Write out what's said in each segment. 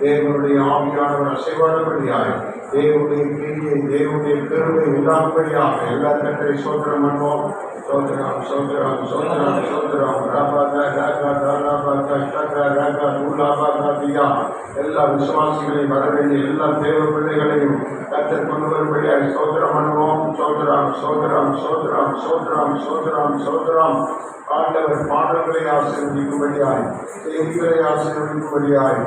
தேவனுடைய ஆவியானவர் அசைவாடும்படியாய், தேவனுடைய கிரியை, தேவனுடைய கருவை உண்டாகும்படியாக எல்லா கட்டளை சோதனம் பண்ணுவோம். சோதரம் சோதரம் சோதரம் சோதரம் ராபாதா ராகா தாலாபாதா சத்ரா ராகா நூலாபாதா தியா. எல்லா விசுவாசிகளையும் வர வேண்டிய எல்லா தேவ பிள்ளைகளையும் கர்த்தர் கொண்டு வரும்படியாய் சோதரம் பண்ணுவோம். சோதரம் சோதரம் சோதரம் சோதரம் சோதரம் சோதரம். ஆண்டவர் பாடல்களை ஆசீர்வதிக்கும்படியாய், செய்திகளை ஆசீர்வதிக்கும்படியாய்,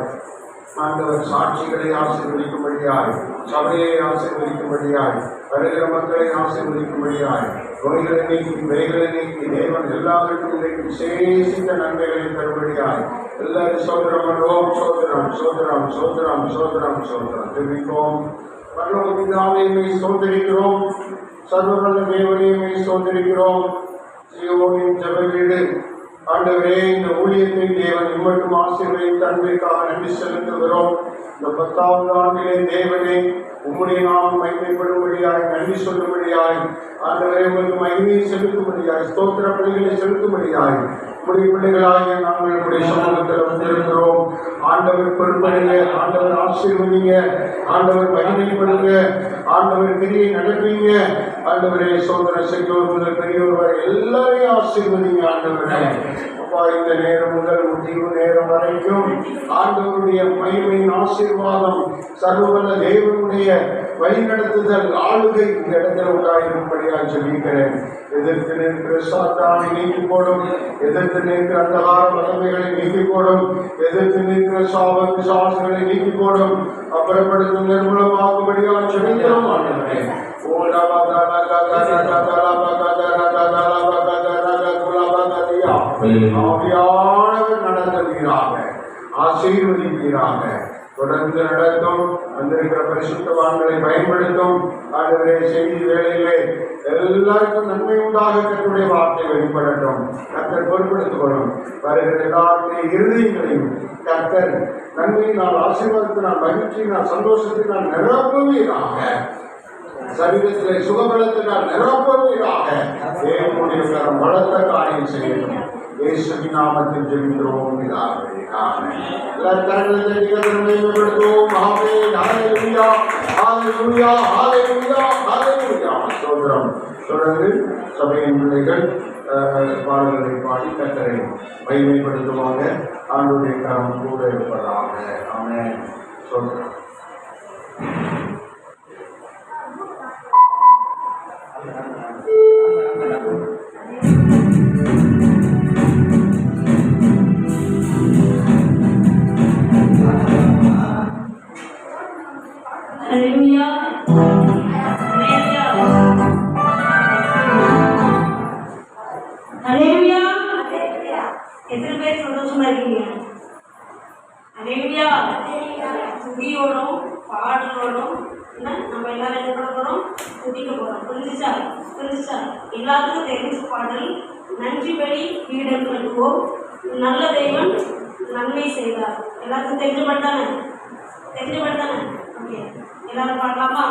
ஆண்டவர் சாட்சிகளை ஆசீர்வதிக்கும்படியாய், சபையை ஆசீர்வதிக்கும்படியாய், வருகிற மக்களை ஆசீர்வதிக்கும்படியாய், நோய்களை நீக்கி விலைகளை நீக்கி தேவன் எல்லாருக்கும் இன்றைக்கு விசேஷித்த நன்மைகளை தரும்படியாய் எல்லாரும் சோதரம் பண்ணுவோம். சோதரம் சோதரம் சோதரம் சோதரம் சோதரம் தெரிவிப்போம். பரலோக பிதாவையுமே சோதரிக்கிறோம், சர்வவல்ல தேவனையுமே சோதரிக்கிறோம். சீயோனின் ஜெப வீடு ஆண்டவரே, இந்த ஊழியத்தை தேவன் இம்மட்டும் ஆசீர்வதித்த அன்பிற்காக நன்றி செலுத்துகிறோம். இந்த 10வது ஆண்டிலே தேவனே உம்முடைய நாமம் மகிமைப்படும்படியாய், நன்றி சொல்லும்படியாய், ஆண்டவரே உங்களுக்கு மகிமையை செலுத்தும்படியாய், ஸ்தோத்திர பலிகளை செலுத்தும்படியாய் உம்முடைய பிள்ளைகளாகிய நாங்கள் உங்களுடைய சமூகத்தில் வந்திருக்கிறோம். ஆண்டவர் பொறுப்படுங்க, ஆண்டவர் ஆசீர்வதிங்க, ஆண்டவர் மகிமைப்படுங்க, ஆண்டவர் கிரியை நடப்பீங்க. ஆண்டவரே சோதனை செய்யோர் முதல் பெரியோர் வரை எல்லாரையும் ஆசீர்வதிங்க. ஆண்டவரே அப்பா, இந்த நேரம் முதல் முடிவு நேரம் வரைக்கும் ஆண்டவருடைய மகிமையின் ஆசீர்வாதம், சர்வவல்ல தேவனுடைய வழிநடத்துதல், ஆளுகை இந்த இடத்துல உண்டாயிருக்கும்படியாக சொல்லியிருக்கிறேன். எதிர்த்து நிற்கிற சாத்தானை நீக்கி போடும், எதிர்த்து நிற்கிற அந்தகார வல்லமைகளை நீக்கி போடும், எதிர்த்து நிற்கிற சாப விசுவாசங்களை நீக்கி போடும், அப்புறப்படுத்தும் நிர்மூலமாகும்படியாக சொல்லிக்கிறோம். ஆண்டவரே ஆவியானவர் நடத்துவீராக, ஆசீர்வதிப்பீராக, தொடர்ந்து நடத்தும். வந்திருக்கிற பரிசுத்தவான்களை பயன்படுத்தும். ஆண்டவரே செய்தி வேளையிலே எல்லாருக்கும் நன்மை உண்டாக கர்த்தருடைய வார்த்தை வெளிப்படட்டும். கர்த்தர் பொறுப்படுத்திக் வருகிற எல்லாருடைய இருதயங்களையும் கர்த்தர் நன்மையினால், ஆசீர்வாதத்தினால், மகிழ்ச்சியினால், சந்தோஷத்தினால் நிரப்புவீராக. சரீரத்திலே சுகபலத்தினால் நிரப்புவீராக. தேவனுடைய கரம் பலத்த காரியம் செய்யணும். இயேசுவின் நாமத்தில் ஜெபிக்கிறோம் பிதாவே. ஆமென். எல்லாரும் கரங்களை தட்டி கர்த்தரை மகிமைப்படுத்துவோம். ஆமென். ஹல்லேலூயா, ஹல்லேலூயா, ஹல்லேலூயா, ஹல்லேலூயா. ஸ்தோத்திரம். தொடர்ந்து சபையின் பிள்ளைகள் பாடல்களை பாடி கர்த்தரை மகிமைப்படுத்துவாங்க. ஆண்டவருடைய கரம் கூட இருப்பதாக. ஆமென். ஸ்தோத்திரம். எத்தனை பேர் சந்தோஷமா இருக்கீங்க? ஹல்லேலூயா. துதியோடும் பாடலோடும் நம்ம எல்லாரும் என்ன பண்ண போறோம்? துதிக்க போறோம். புரிஞ்சுச்சா? எல்லாத்துக்கும் தெரிஞ்ச பாடல் நன்றி பலி வீடு கட்டுவோம், நல்ல தெய்வம் நன்மை செய்தார். எல்லாத்துக்கும் தெரிஞ்ச பாட்டு தானே? ஓகே, எல்லாரும் பாடலாமா?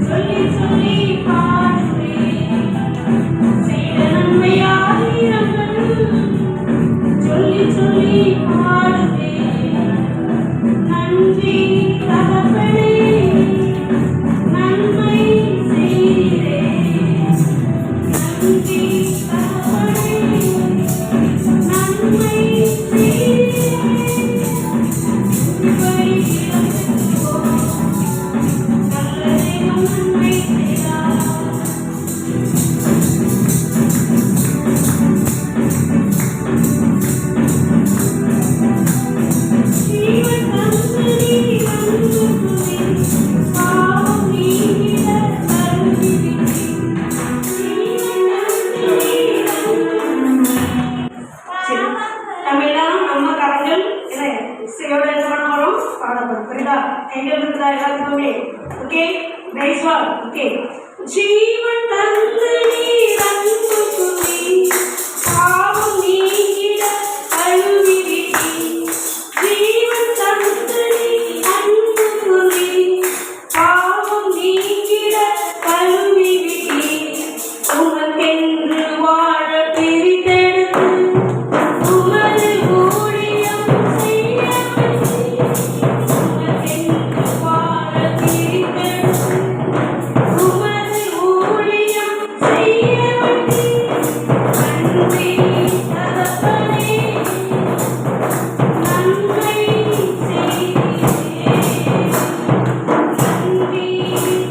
சொல்லி சொல்லி பாடுவேன். ஓகே. ஜீவன் தந்து நீர் அன்பு துணி பாவம் நீங்கிட கழுவி விட்டீர். ஜீவன் தந்து நீர் அன்பு துணி பாவம் நீங்கிட கழுவி விட்டீர். உமக்கென்று வாழ பிரித்தெடுத்து உமது ஊழியம் செய்ய வைத்தீர். உமக்கென்று வாழ பிரித்தெடுத்து உமது ஊழியம் செய்ய வைத்தீர். நன்றி தகப்பனே, நன்மை செய்தீரே. நன்றி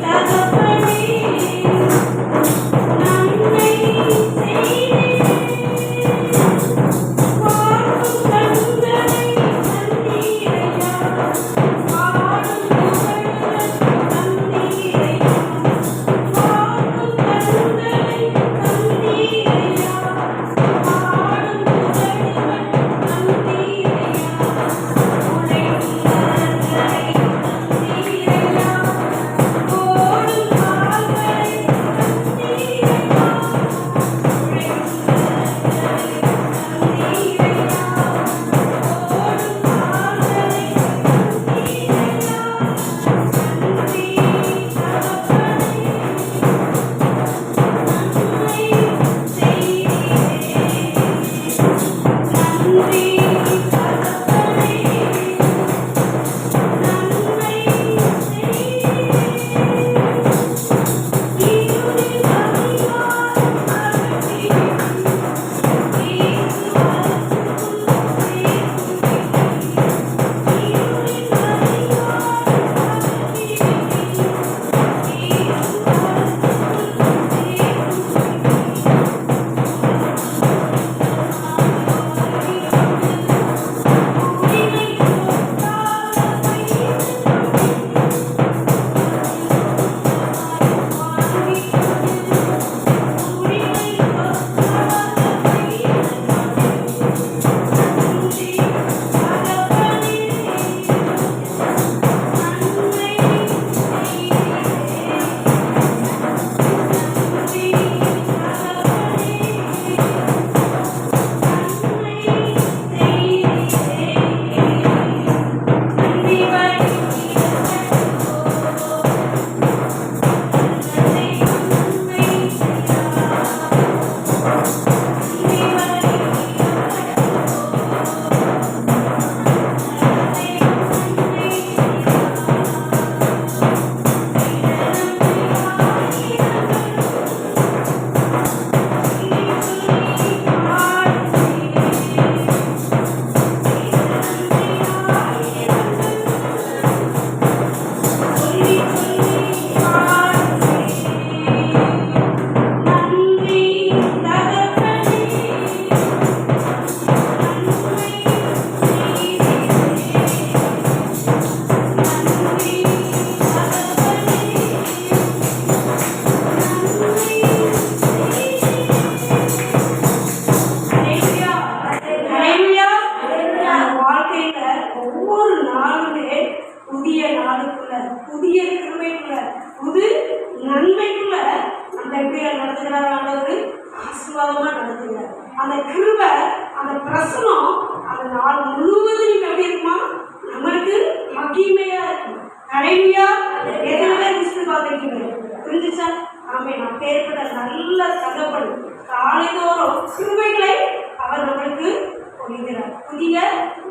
தகப்பனே, நன்மை செய்தீரே. வாழும் கண்களை தந்தீரையா, வாழும் புகழுடன் தந்தீரையா. வாழும் கண்களை தந்தீரையா, வாழும் புகழுடன் தந்தீரையா. உழைக்கும் கரங்களை தந்தீரையா, ஓடும் கால்களை தந்தீரையா. உழைக்கும் கரங்களை தந்தீரையா, ஓடும் கால்களை தந்தீரையா. நன்றி தகப்பனே, நன்மை செய்தீரே. நன்றி தகப்பனே, நன்மை செய்தீரே. இருளின் அதிகாரம் அகற்றிவிட்டீர். இயேசு அரசுக்குள் சேர்த்துவிட்டீர். இருளின் அதிகாரம் அகற்றிவிட்டீர். இயேசு அரசுக்குள் சேர்த்துவிட்டீர். உரிமை கொண்டாட அந்த கிருபை, அந்த பிரசனம் அந்த நாள் முழுவதும் எப்படி இருக்குமா? நம்மளுக்கு மகிமையா இருக்கும். ஹல்லேலூயா. எத்தனை பேர் மிஸ்டு பார்த்துருக்கீங்க? புரிஞ்சுச்சா? ஆமே. நான் பேர்பட்ட நல்ல தகவல் காலைதோறும் கிருபைகளை அவர் நம்மளுக்கு பொழிகிறார். புதிய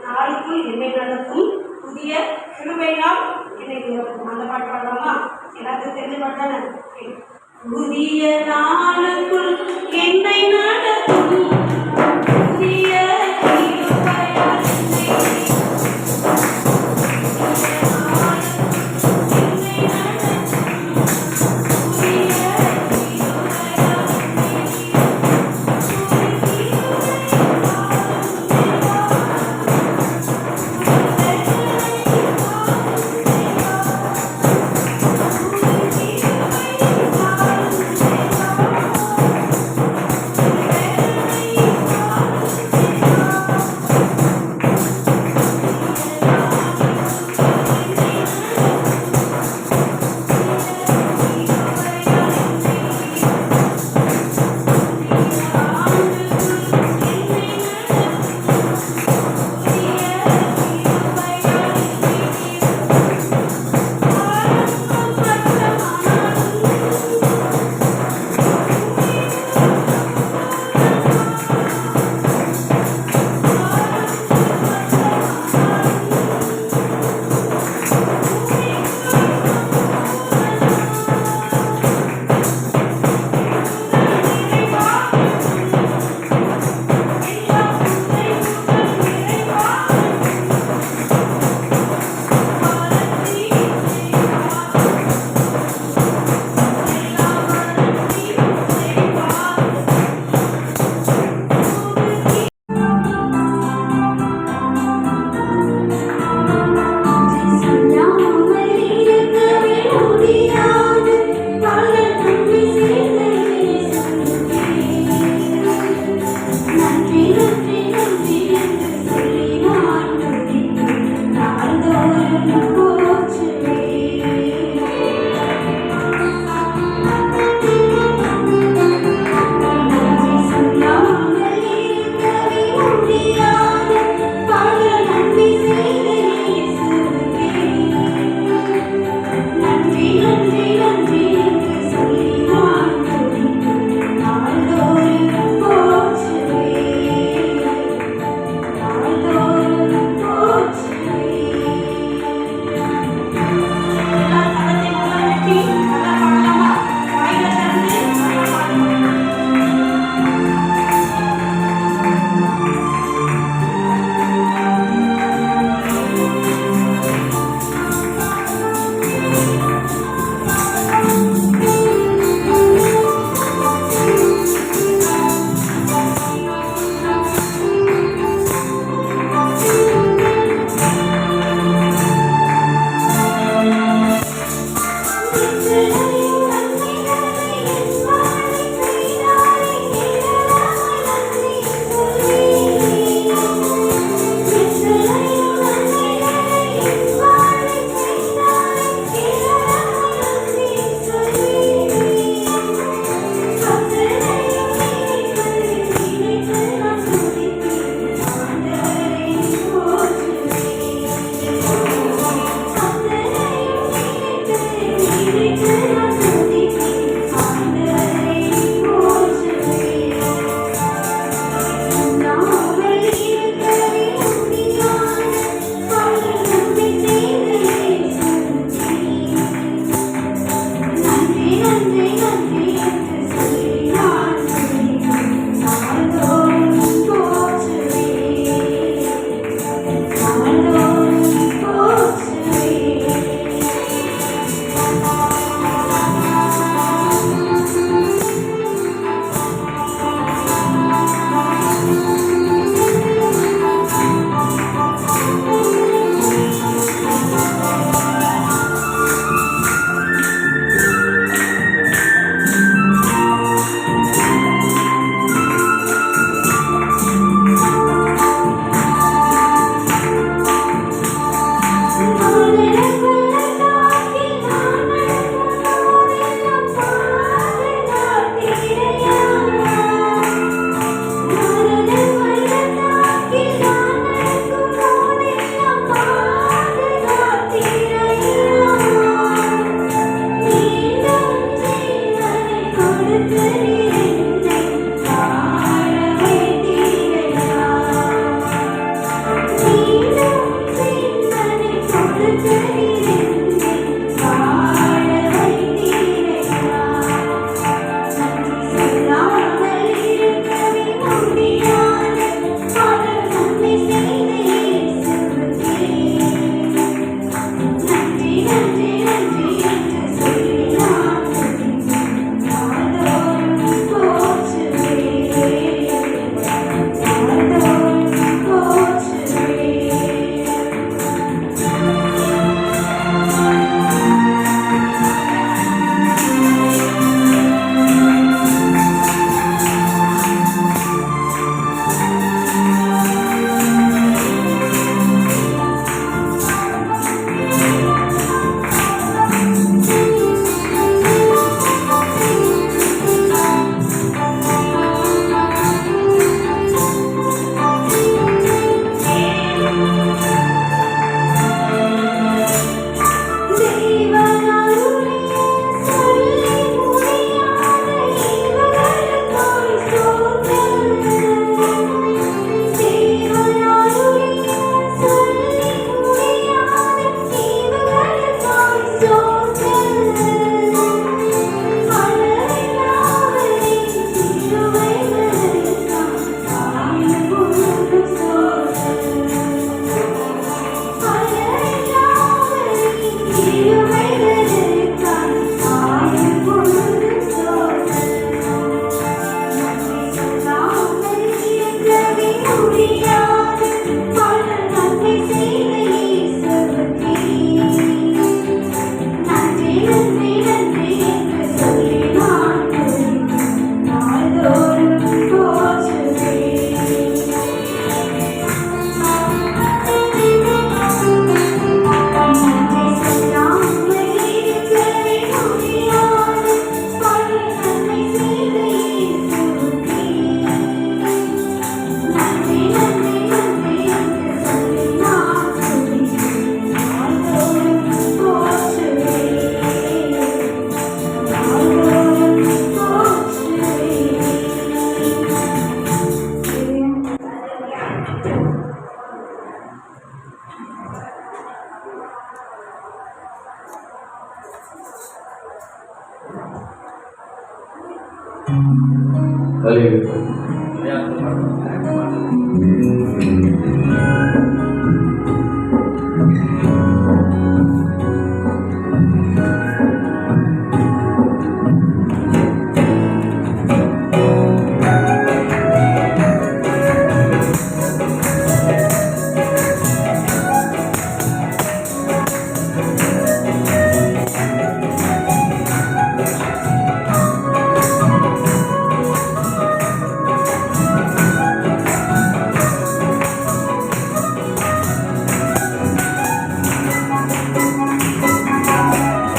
நாளுக்குள் என்னை நடத்தும், புதிய கிருபையால் என்னை நிரப்பும். அந்த பாட்டு பாடலாமா? எல்லாத்துக்கும் தெரிஞ்ச பாட்டு தானே? புதிய நாளுக்குள் என்னை நடத்தும், புதிய கிருபையால் என்னை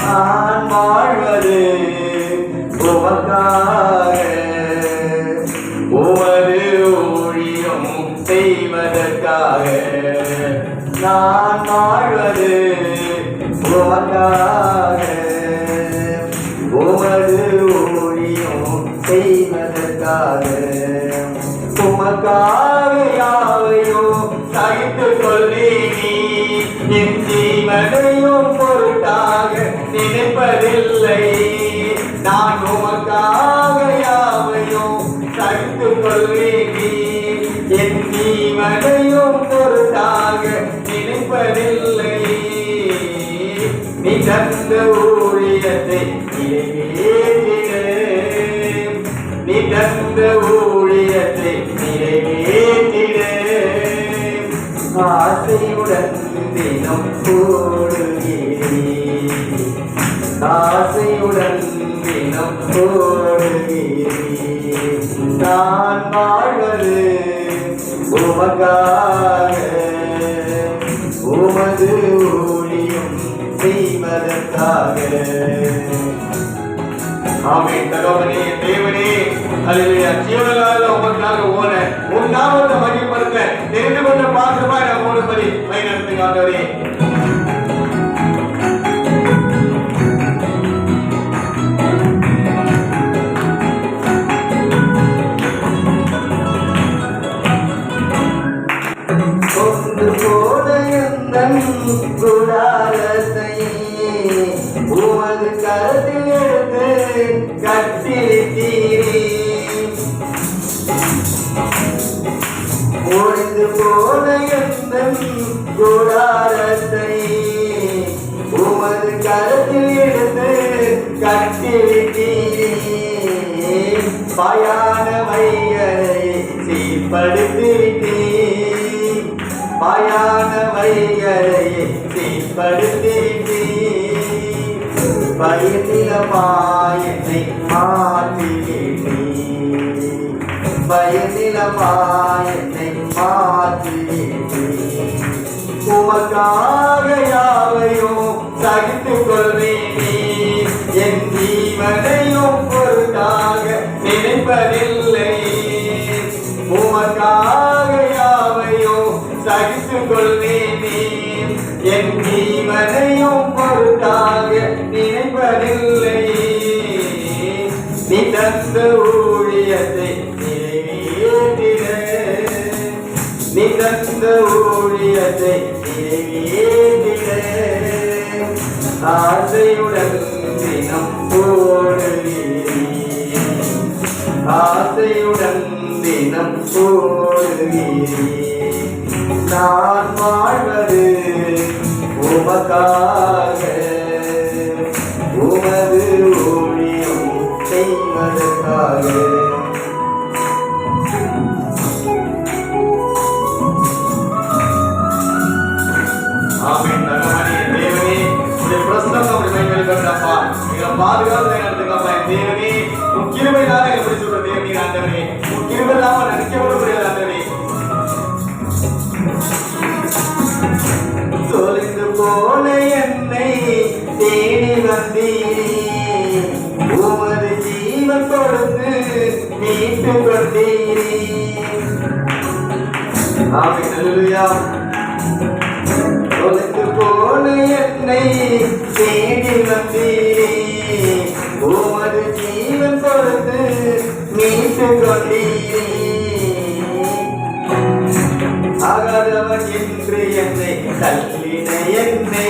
நான் வாழ்வது உமக்காக, உமது ஊழியம் செய்வதற்காக. நான் வாழ்வது உமக்காக, உமது ஊழியம் செய்வதற்காக. உமக்காக யாவையும் சகித்துக் கொள்வேனே, என் ஜீவனையும் பொருட்டாக நினைப்பதில்லை. நான் உமக்காக யாவையும் சகித்துக் கொள்வேனே, என் ஜீவனையும் பொருட்டாக நினைப்பதில்லை. நீ தந்த ஊழியத்தை நிறைவேற்றினே, நீ தந்த ஊழியத்தை நிறைவேற்றினே. ஆசையுடன் தினம் போடுகிறேன், ஆசையுடன் தினம் போடுகிறேன். நான் வாழ்வது உமக்காக, உமது ஊழியம் செய்வதற்காக. ஆமென். தகப்பனே, தேவனே, அல்லேலூயா. ஜீவனால உமக்காக ஓட, உன் நாமத்தை மகிமைப்படுத்த தெரிந்து கொண்ட பாத்திரமாய் நான் ஓடும்படி வழிநடத்துங்க ஆண்டவரே. கொண்டு போன எந்தன் குடாரத்தை உமது கரத்தில் எடுத்து கட்டிலிட்டீரே. ஒழிந்து போன எந்தன் குடாரத்தை உமது கரத்தில் எடுத்து கட்டிலிட்டீரே. பயான வைகளை சீர்படுத்திவிட்டீர், பயான வைகளை சீர்படுத்திவிட்டீர். பயனிலமாயனை மாற்றிவிட்டீர், பயனிலமாயனை மாற்றிவிட்டீர். உமக்காக யாவையும் சகித்துக் கொள்வேனே, என் ஜீவனையும் பொருட்டாக நினைப்பதில்லை. உமக்காக யாவையும் சகித்துக் கொள்வேனே, என் ஜீவனையும் பொருட்டாக நினைப்பதில்லை. நீ தந்த ஊழியத்தை நிறைவேற்றினே, நீ தந்த ஊழியத்தை நிறைவேற்றினே. ஆசையுடன் தினம் போடுகிறேன், ஆசையுடன் தினம் போடுகிறேன். நான் வாழ்வது உமக்காக, உமது ஊழியம் செய்வதற்காக. ஆமென். தகப்பனே, தேவனே, உம்முடைய பிரசன்னம் நம்முடைய மேல் இருக்கட்டும்ப்பா. எங்களை பாதுகாத்து நடத்துங்கப்பா. தேவனே, உன் கிருபையினால எங்களை பிடிச்சு விடுற தேவனே ஆண்டவரே, உன் கிருபை இல்லாம நினைக்கப்பட முடியாது ஆண்டவரே. தொலைந்து போன என்னை தேடி வந்தீரே, உமது ஜீவன் கொடுத்து மீட்டு கொண்டீரே. ஆமென். அல்லேலூயா. தொலைந்து போன என்னை தேடி வந்தீரே, உமது ஜீவன் கொடுத்து மீட்டு கொண்டீரே. ஆகாதவன் என்று என்னை தள்ளின என்னை,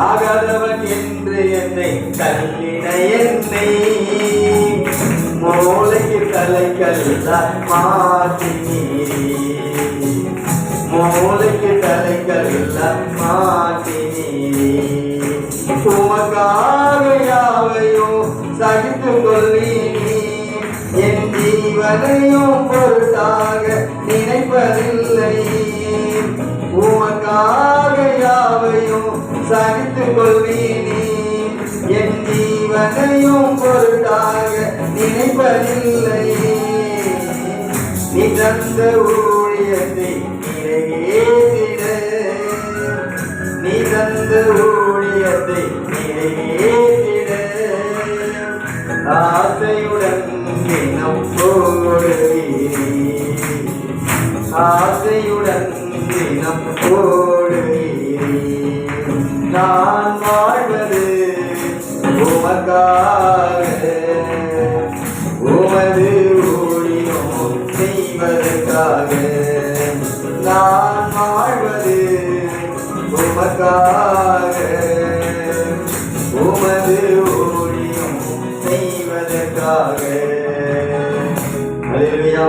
ஆகாதவன் என்று என்னை தள்ளின என்னை, மூளைக்கு தலைக்கல்ல மாற்றினீரே மூளைக்கு தலைக்கல்ல மாற்றினீரே உமக்காக யாவையும் சகித்து கொள்ளீனே என் ஜீவனையும் பொருட்டாக நினைப்பதில்லை உமக்காக யாவையும் சகித்து கொள்வீனே என் ஜீவனையும் பொருட்டாக நினைப்பதில்லை நீ தந்த ஊழியத்தை நிறைவேற்றிட நீ தந்த ஊழியத்தை நிறைவேற்றிட ஆசையுடன் தினம் போடுவீரே ஆசையுடன் தினம் போடுவீரே நான் வாழ்வது உமக்காக உமது ஊழியம் செய்வதற்காக நான் வாழ்வது உமக்காக உமது ஊழியம் செய்வதற்காக. அல்லேலூயா.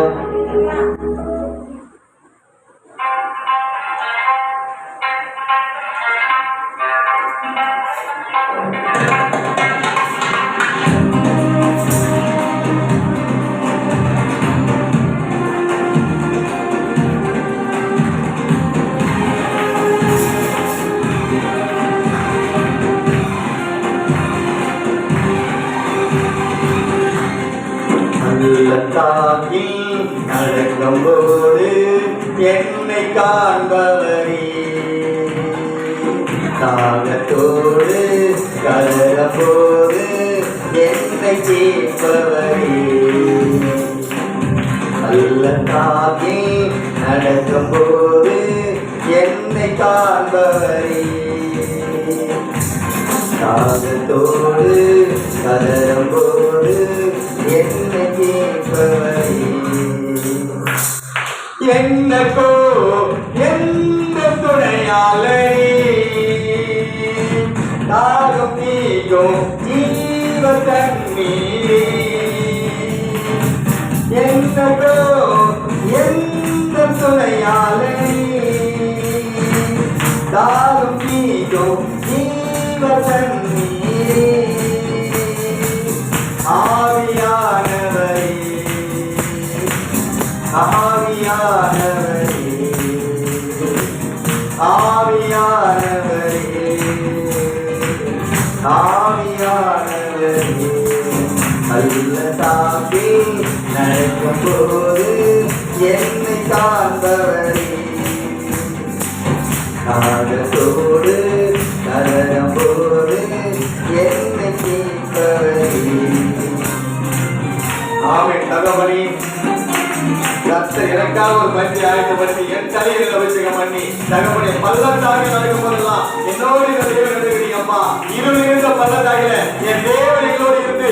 உள்ளத்தாக்கில் நடக்கும்போது என்னை காண்பவரே தாகத்தோடு கலரும்போது என்னை கேட்பவரே உள்ளத்தாக்கில் நடக்கும்போது என்னை காண்பவரே தாகத்தோடு கலரும்போது என்னை கேட்பவரே என்னக்கோ எந்த துணையாளரே தாகம் நீக்கும் ஜீவ தண்ணீரே என்னக்கோ எந்த துணையாளரே தாகம் நீக்கும் ஜீவ தண்ணீரே ஆவியானவரே ஆவியானவரே ஆவியானவரே ஆவியானவரே அல்லதாகி நடக்கும்போது என்னை காண்பவரே தாகத்தோடு கலரும்போது என்னை கேட்பவரே. ஆமென். தகவலி கர்த்தர் எனக்காக ஒரு பந்தி ஆயத்தப்படுத்தி என் தலையில அபிஷேகம் பண்ணி தகவலை பள்ளத்தாக நடக்கும் போதெல்லாம் என்னோடு இந்த தேவன் இருக்கிறீங்கப்பா இருள் இருந்த பள்ளத்தாகில என் தேவன் எங்களோடு இருந்து.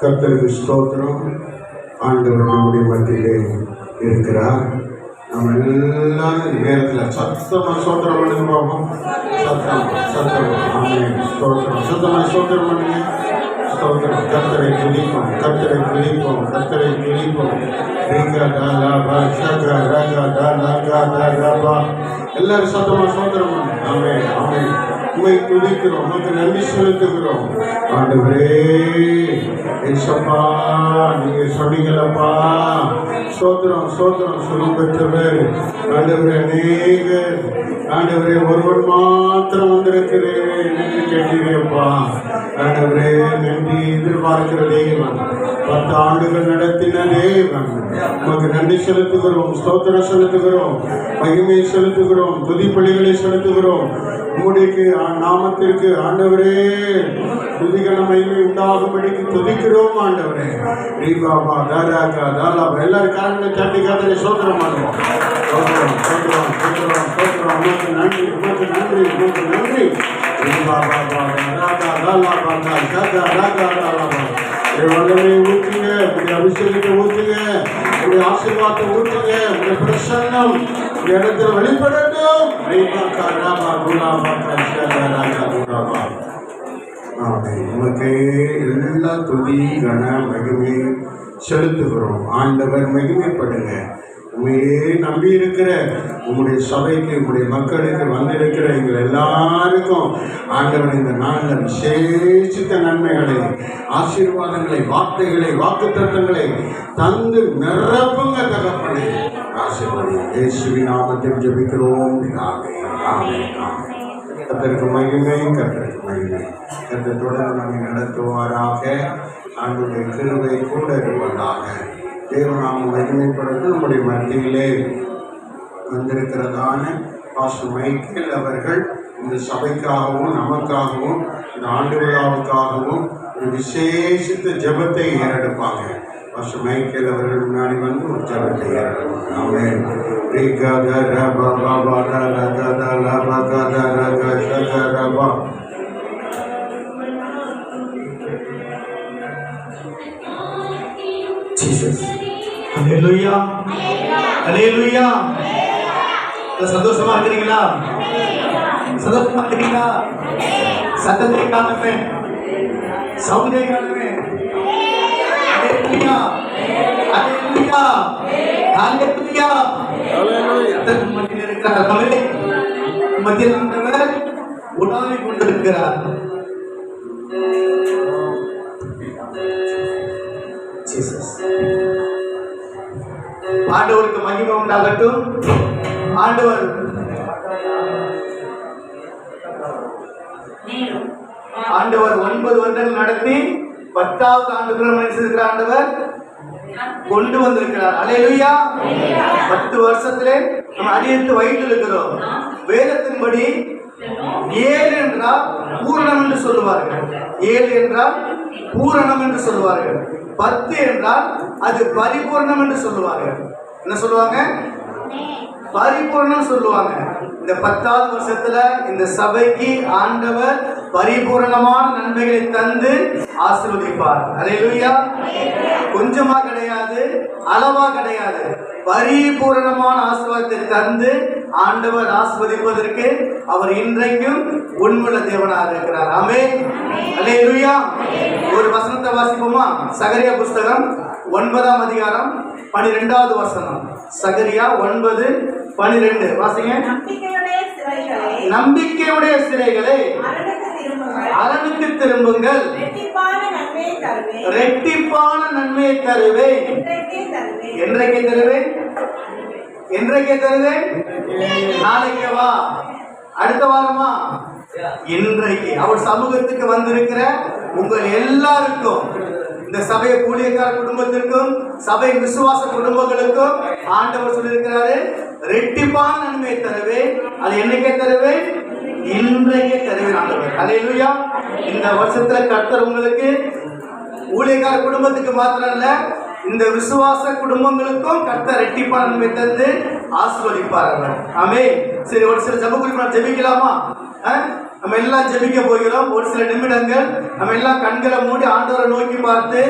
கர்த்தருக்கு ஸ்தோத்திரம். ஆண்டவர் நம்முடைய மத்தியிலே இருக்கிறார். நம்ம எல்லாரும் நேரத்தில் சத்தமா ஸ்தோத்திரம் பண்ணுங்க பார்ப்போம். சத்தம் சத்தம் ஆமென். ஸ்தோத்திரம் சத்தமா ஸ்தோத்திரம் பண்ணுங்க. ஸ்தோத்திரம். கர்த்தரை துதிப்போம், கர்த்தரை துதிப்போம், கர்த்தரை துதிப்போம். எல்லாரும் சத்தமா ஸ்தோத்திரம் பண்ணுங்க. ஆமென் ஆமென். உண்மை துதிக்கிறோம், உனக்கு நன்றி செலுத்துகிறோம். ஆண்டவரே ஏசப்பா நீங்க சொன்னீங்களப்பா. ஸ்தோத்திரம் ஸ்தோத்திரம். சுகம் பெற்றவர் ஆண்டவரே அநேகர் ஆண்டவரே ஒருவன் மாத்திரம் வந்திருக்கிறேன் என்று கேட்டீங்கப்பா. ஆண்டவரே நன்றி. எதிர்பார்க்கிற தேவன் 10 ஆண்டுகள் நடத்தின தேவன் உமக்கு நன்றி செலுத்துகிறோம், ஸ்தோத்திரம் செலுத்துகிறோம், மகிமை செலுத்துகிறோம், துதிப்பலிகளை செலுத்துகிறோம். உம்முடைய நாமத்திற்கு ஆண்டவரே துதிகள மகிமை உண்டாகும்படிக்கு துதிக்கிறோம் ஆண்டவரே. ரீபாபா தாராகா தாலாபா எல்லாரும் காரணங்களை தட்டி காத்தரை சோதரம் பண்ணுவோம். சோதரம் சோதரம் சோதரம் சோதரம். உனக்கு நன்றி, உனக்கு நன்றி, உனக்கு நன்றி. ரீபாபா தாராகா தாலாபா தாராகா ராகா தாலாபா. வல்லமை ஊற்றுங்க, உடைய அபிஷேகத்தை ஊற்றுங்க, உடைய ஆசீர்வாதத்தை ஊற்றுங்க. உடைய பிரசன்னம் இந்த இடத்துல வெளிப்படட்டும். ஆமென். உமக்கே எல்லா துதி கன மகிமை செலுத்துகிறோம். ஆண்டவர் மகிமைப்படுங்க. உண்மையே நம்பி இருக்கிற உங்களுடைய சபைக்கு, உங்களுடைய மக்களுக்கு வந்திருக்கிற எங்கள் எல்லாருக்கும் ஆண்டவர் இந்த நாளில் விசேஷித்த நன்மைகளை, ஆசீர்வாதங்களை, வார்த்தைகளை, வாக்குத்தத்தங்களை தந்து நிரப்புங்க தகப்பனே. ஆசீர்வாதம் இயேசுவின் நாமத்தில் ஜெபிக்கிறோம் பிதாவே. ஆமென். ஆமென். கர்த்தருக்கு மகிமை, கர்த்தருக்கு மகிமை. கர்த்தர் தொடர்ந்து நம்மை நடத்துவாராக. ஆண்டவருடைய கிருபை கூட இருப்பதாக. தேவநாமம் மகிமைப்படுத்த நம்முடைய மத்தியிலே வந்திருக்கிறதான பாஸ்டர் மைக்கேல் அவர்கள் இந்த சபைக்காகவும் நமக்காகவும் இந்த ஆண்டு விழாவுக்காகவும் ஒரு விசேஷித்த ஜெபத்தை ஏறெடுப்பாங்க. பாஸ்டர் மைக்கேல் அவர்கள் முன்னாடி வந்து ஒரு ஜெபத்தை ஏறெடுப்பாங்க. ஆமென். Jesus. Hallelujah. Hallelujah. சந்தோஷமா இருக்கிறீங்களா? சந்தோஷமா இருக்கிறீங்களா? சத்தத்தை காணுமே, சவுண்டை காணுமே. Hallelujah. Hallelujah. Hallelujah. Hallelujah. மத்தியில் இருக்கிறார். மத்தியில் ஆண்டவர் உலாவிக் கொண்டிருக்கிறார். ஆண்டவருக்கு மகிமை உண்டாகட்டும். ஆண்டவர் ஆண்டவர் 9 வருடங்கள் நடத்தி 10வது ஆண்டுக்குள்ள மனுஷன் ஆண்டவர் கொண்டு வந்திருக்கிறார். அல்லேலூயா. 10 வருஷத்திலே நம்ம அடியெடுத்து வயிற்றில் இருக்கிறோம். வேதத்தின்படி 7 என்றால் பூரணம் என்று சொல்லுவார்கள். 7 என்றால் பூரணம் என்று சொல்லுவார்கள். 10 என்றால் அது பரிபூர்ணம் என்று சொல்லுவார்கள். என்ன சொல்லுவாங்க? பரிபூர்ணம் சொல்லுவாங்க. இந்த 10வது வருஷத்துல இந்த சபைக்கு ஆண்டவர் பரிபூரணமான நன்மைகளை தந்து ஆசீர்வதிப்பார். அல்லேலூயா. கொஞ்சமா கிடையாது, அளவா கிடையாது, பரிபூரணமான ஆசீர்வாதத்தை தந்து ஆண்டவர் ஆசீர்வதிப்பதற்கு அவர் இன்றைக்கும் உண்மையுள்ள தேவனாக இருக்கிறார். ஆமென். அல்லேலூயா. ஒரு வசனத்தை வாசிப்போமா? சகரியா புஸ்தகம் 9ஆம் அதிகாரம் 12வது வசனம். சகரியா 9:12 வாசிங்க. நம்பிக்கையுடைய சிறைகளே அரணுக்கு திரும்புங்கள், ரெட்டிப்பான நன்மையை தருவேன். என்றைக்கே தருவேன்? என்றைக்கே தருவேன்? நாளைக்கு வா, அடுத்த வாரமா? இன்றைக்கு அவர் சமூகத்துக்கு வந்திருக்கிற உங்கள் எல்லாருக்கும், இந்த சபையை ஊழியக்கார குடும்பத்திற்கும் சபை விசுவாச குடும்பங்களுக்கும் ஆண்டவர் சொல்லியிருக்கிறாரு, ரெட்டிப்பான நன்மையை தருவேன். அது என்னைக்கே தருவேன்? இன்றைக்கே தருவேன் ஆண்டவர். அல்லேலூயா. இந்த வருஷத்துல கர்த்தர் உங்களுக்கு ஊழியக்கார குடும்பத்துக்கு மாத்திரம் இல்ல, இந்த விசுவாச குடும்பங்களுக்கும் கர்த்தர் ரெட்டிப்பான நன்மை தந்து ஆசீர்வதிப்பார்கள். ஆமென். சரி, ஒரு சில ஜெப குறிப்பு ஜெபிக்கலாமா? நம்ம எல்லாம் ஜெபிக்க போகிறோம். ஒரு சில நிமிடங்கள் நம்ம எல்லாம் கண்களை மூடி ஆண்டவரை நோக்கி பார்த்து,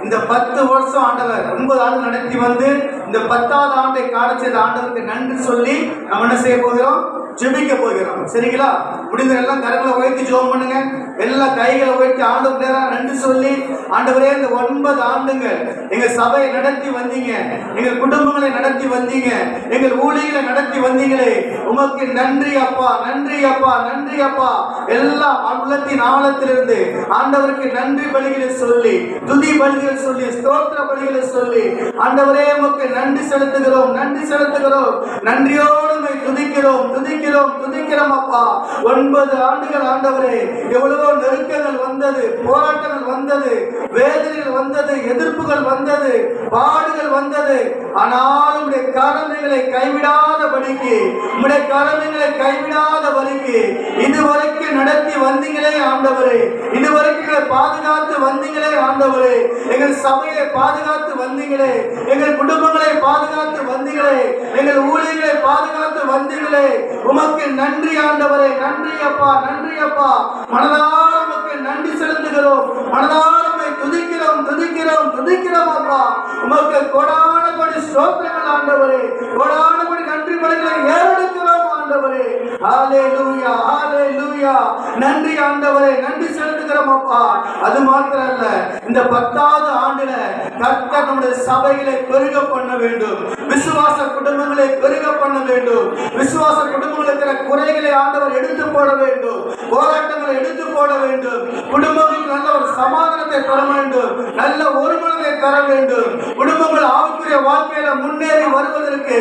இந்த 10 வருஷம் ஆண்டவர் 9 ஆண்டு நடத்தி வந்து இந்த 10வது ஆண்டை காண செய்த ஆண்டவருக்கு நன்றி சொல்லி நம்ம என்ன செய்ய போகிறோம்? ஜெபிக்க போகிறோம். சரிங்களா? முடிந்த எல்லாம் கரங்களை உயர்த்தி ஜெபம் பண்ணுங்க. எல்லா கைகளை உயர்த்தி ஆண்டவருக்கு நேராக நன்றி சொல்லி, ஆண்டவரே இந்த 9 ஆண்டுகள் எங்க சபையை நடத்தி வந்தீங்க, எங்கள் குடும்பங்களை நடத்தி வந்தீங்க, எங்கள் ஊழியர்களை நடத்தி வந்தீங்களே, உமக்கு நன்றி அப்பா, நன்றி அப்பா, நன்றி அப்பா. எல்லாம் உள்ளத்தின் ஆழத்திலிருந்து ஆண்டவருக்கு நன்றி பலிகளை சொல்லி, துதி பலிகளை சொல்லி, ஸ்தோத்திர பலிகளை சொல்லி, ஆண்டவரே உமக்கு நன்றி செலுத்துகிறோம், நன்றி செலுத்துகிறோம், நன்றியோடு துதிக்கிறோம், துதிக்கிறோம், துதிக்கிறோம் அப்பா. 9 ஆண்டுகள் ஆண்டவரே, எவ்வளவோ நெருக்கங்கள் வந்தது, போராட்டங்கள் வந்தது, வேதனைகள் வந்தது, எதிர்ப்புகள் வந்தது, பாடுகள் வந்தது. ஆனாலும் உடைய கடமைகளை கைவிடாதபடிக்கு, உடைய கடமைகளை கைவிடாதபடிக்கு இதுவரைக்கும் நடத்தி வந்தீங்களே ஆண்டவரே, இதுவரைக்கும் பாதுகாத்து வந்தீங்களே ஆண்டவரே, எங்கள் சபையை பாதுகாத்து வந்தீங்களே, எங்கள் குடும்பங்களை பாதுகாத்து வந்தீங்களே, எங்கள் ஊழியர்களை பாதுகாத்து வந்தீங்களே, உமக்கு நன்றி ஆண்டவரே. நன்றி அப்பா, நன்றி அப்பா. மனதார உமக்கு நன்றி செலுத்துகிறோம், மனதார துதிக்கிறோம், துதிக்கிறோம், துதிக்கிறோம் அப்பா. உமக்கு கோடான கோடி ஸ்தோத்திரங்கள் ஆண்டவரே, கோடான கோடி நன்றி பலிகளை ஏறெடுக்கிறோம் ஆண்டவரே. ஹalleluya, ஹalleluya. நன்றி ஆண்டவரே, நன்றி செலுத்துகிறோம். ஜெபிக்கிறோம் அப்பா. அது மாத்திரம் அல்ல, இந்த 10வது ஆண்டுல கர்த்தர் நம்முடைய சபைகளை பெருக பண்ண வேண்டும். விசுவாச குடும்பங்களை பெருக பண்ண வேண்டும். விசுவாச குடும்பங்கள் இருக்கிற குறைகளை ஆண்டவர் எடுத்து போட வேண்டும். போராட்டங்களை எடுத்து போட வேண்டும். குடும்பங்களுக்கு நல்ல ஒரு சமாதானத்தை தர வேண்டும். நல்ல ஒருமனதை தர வேண்டும். குடும்பங்கள் ஆவிக்குரிய வாழ்க்கையில முன்னேறி வருவதற்கு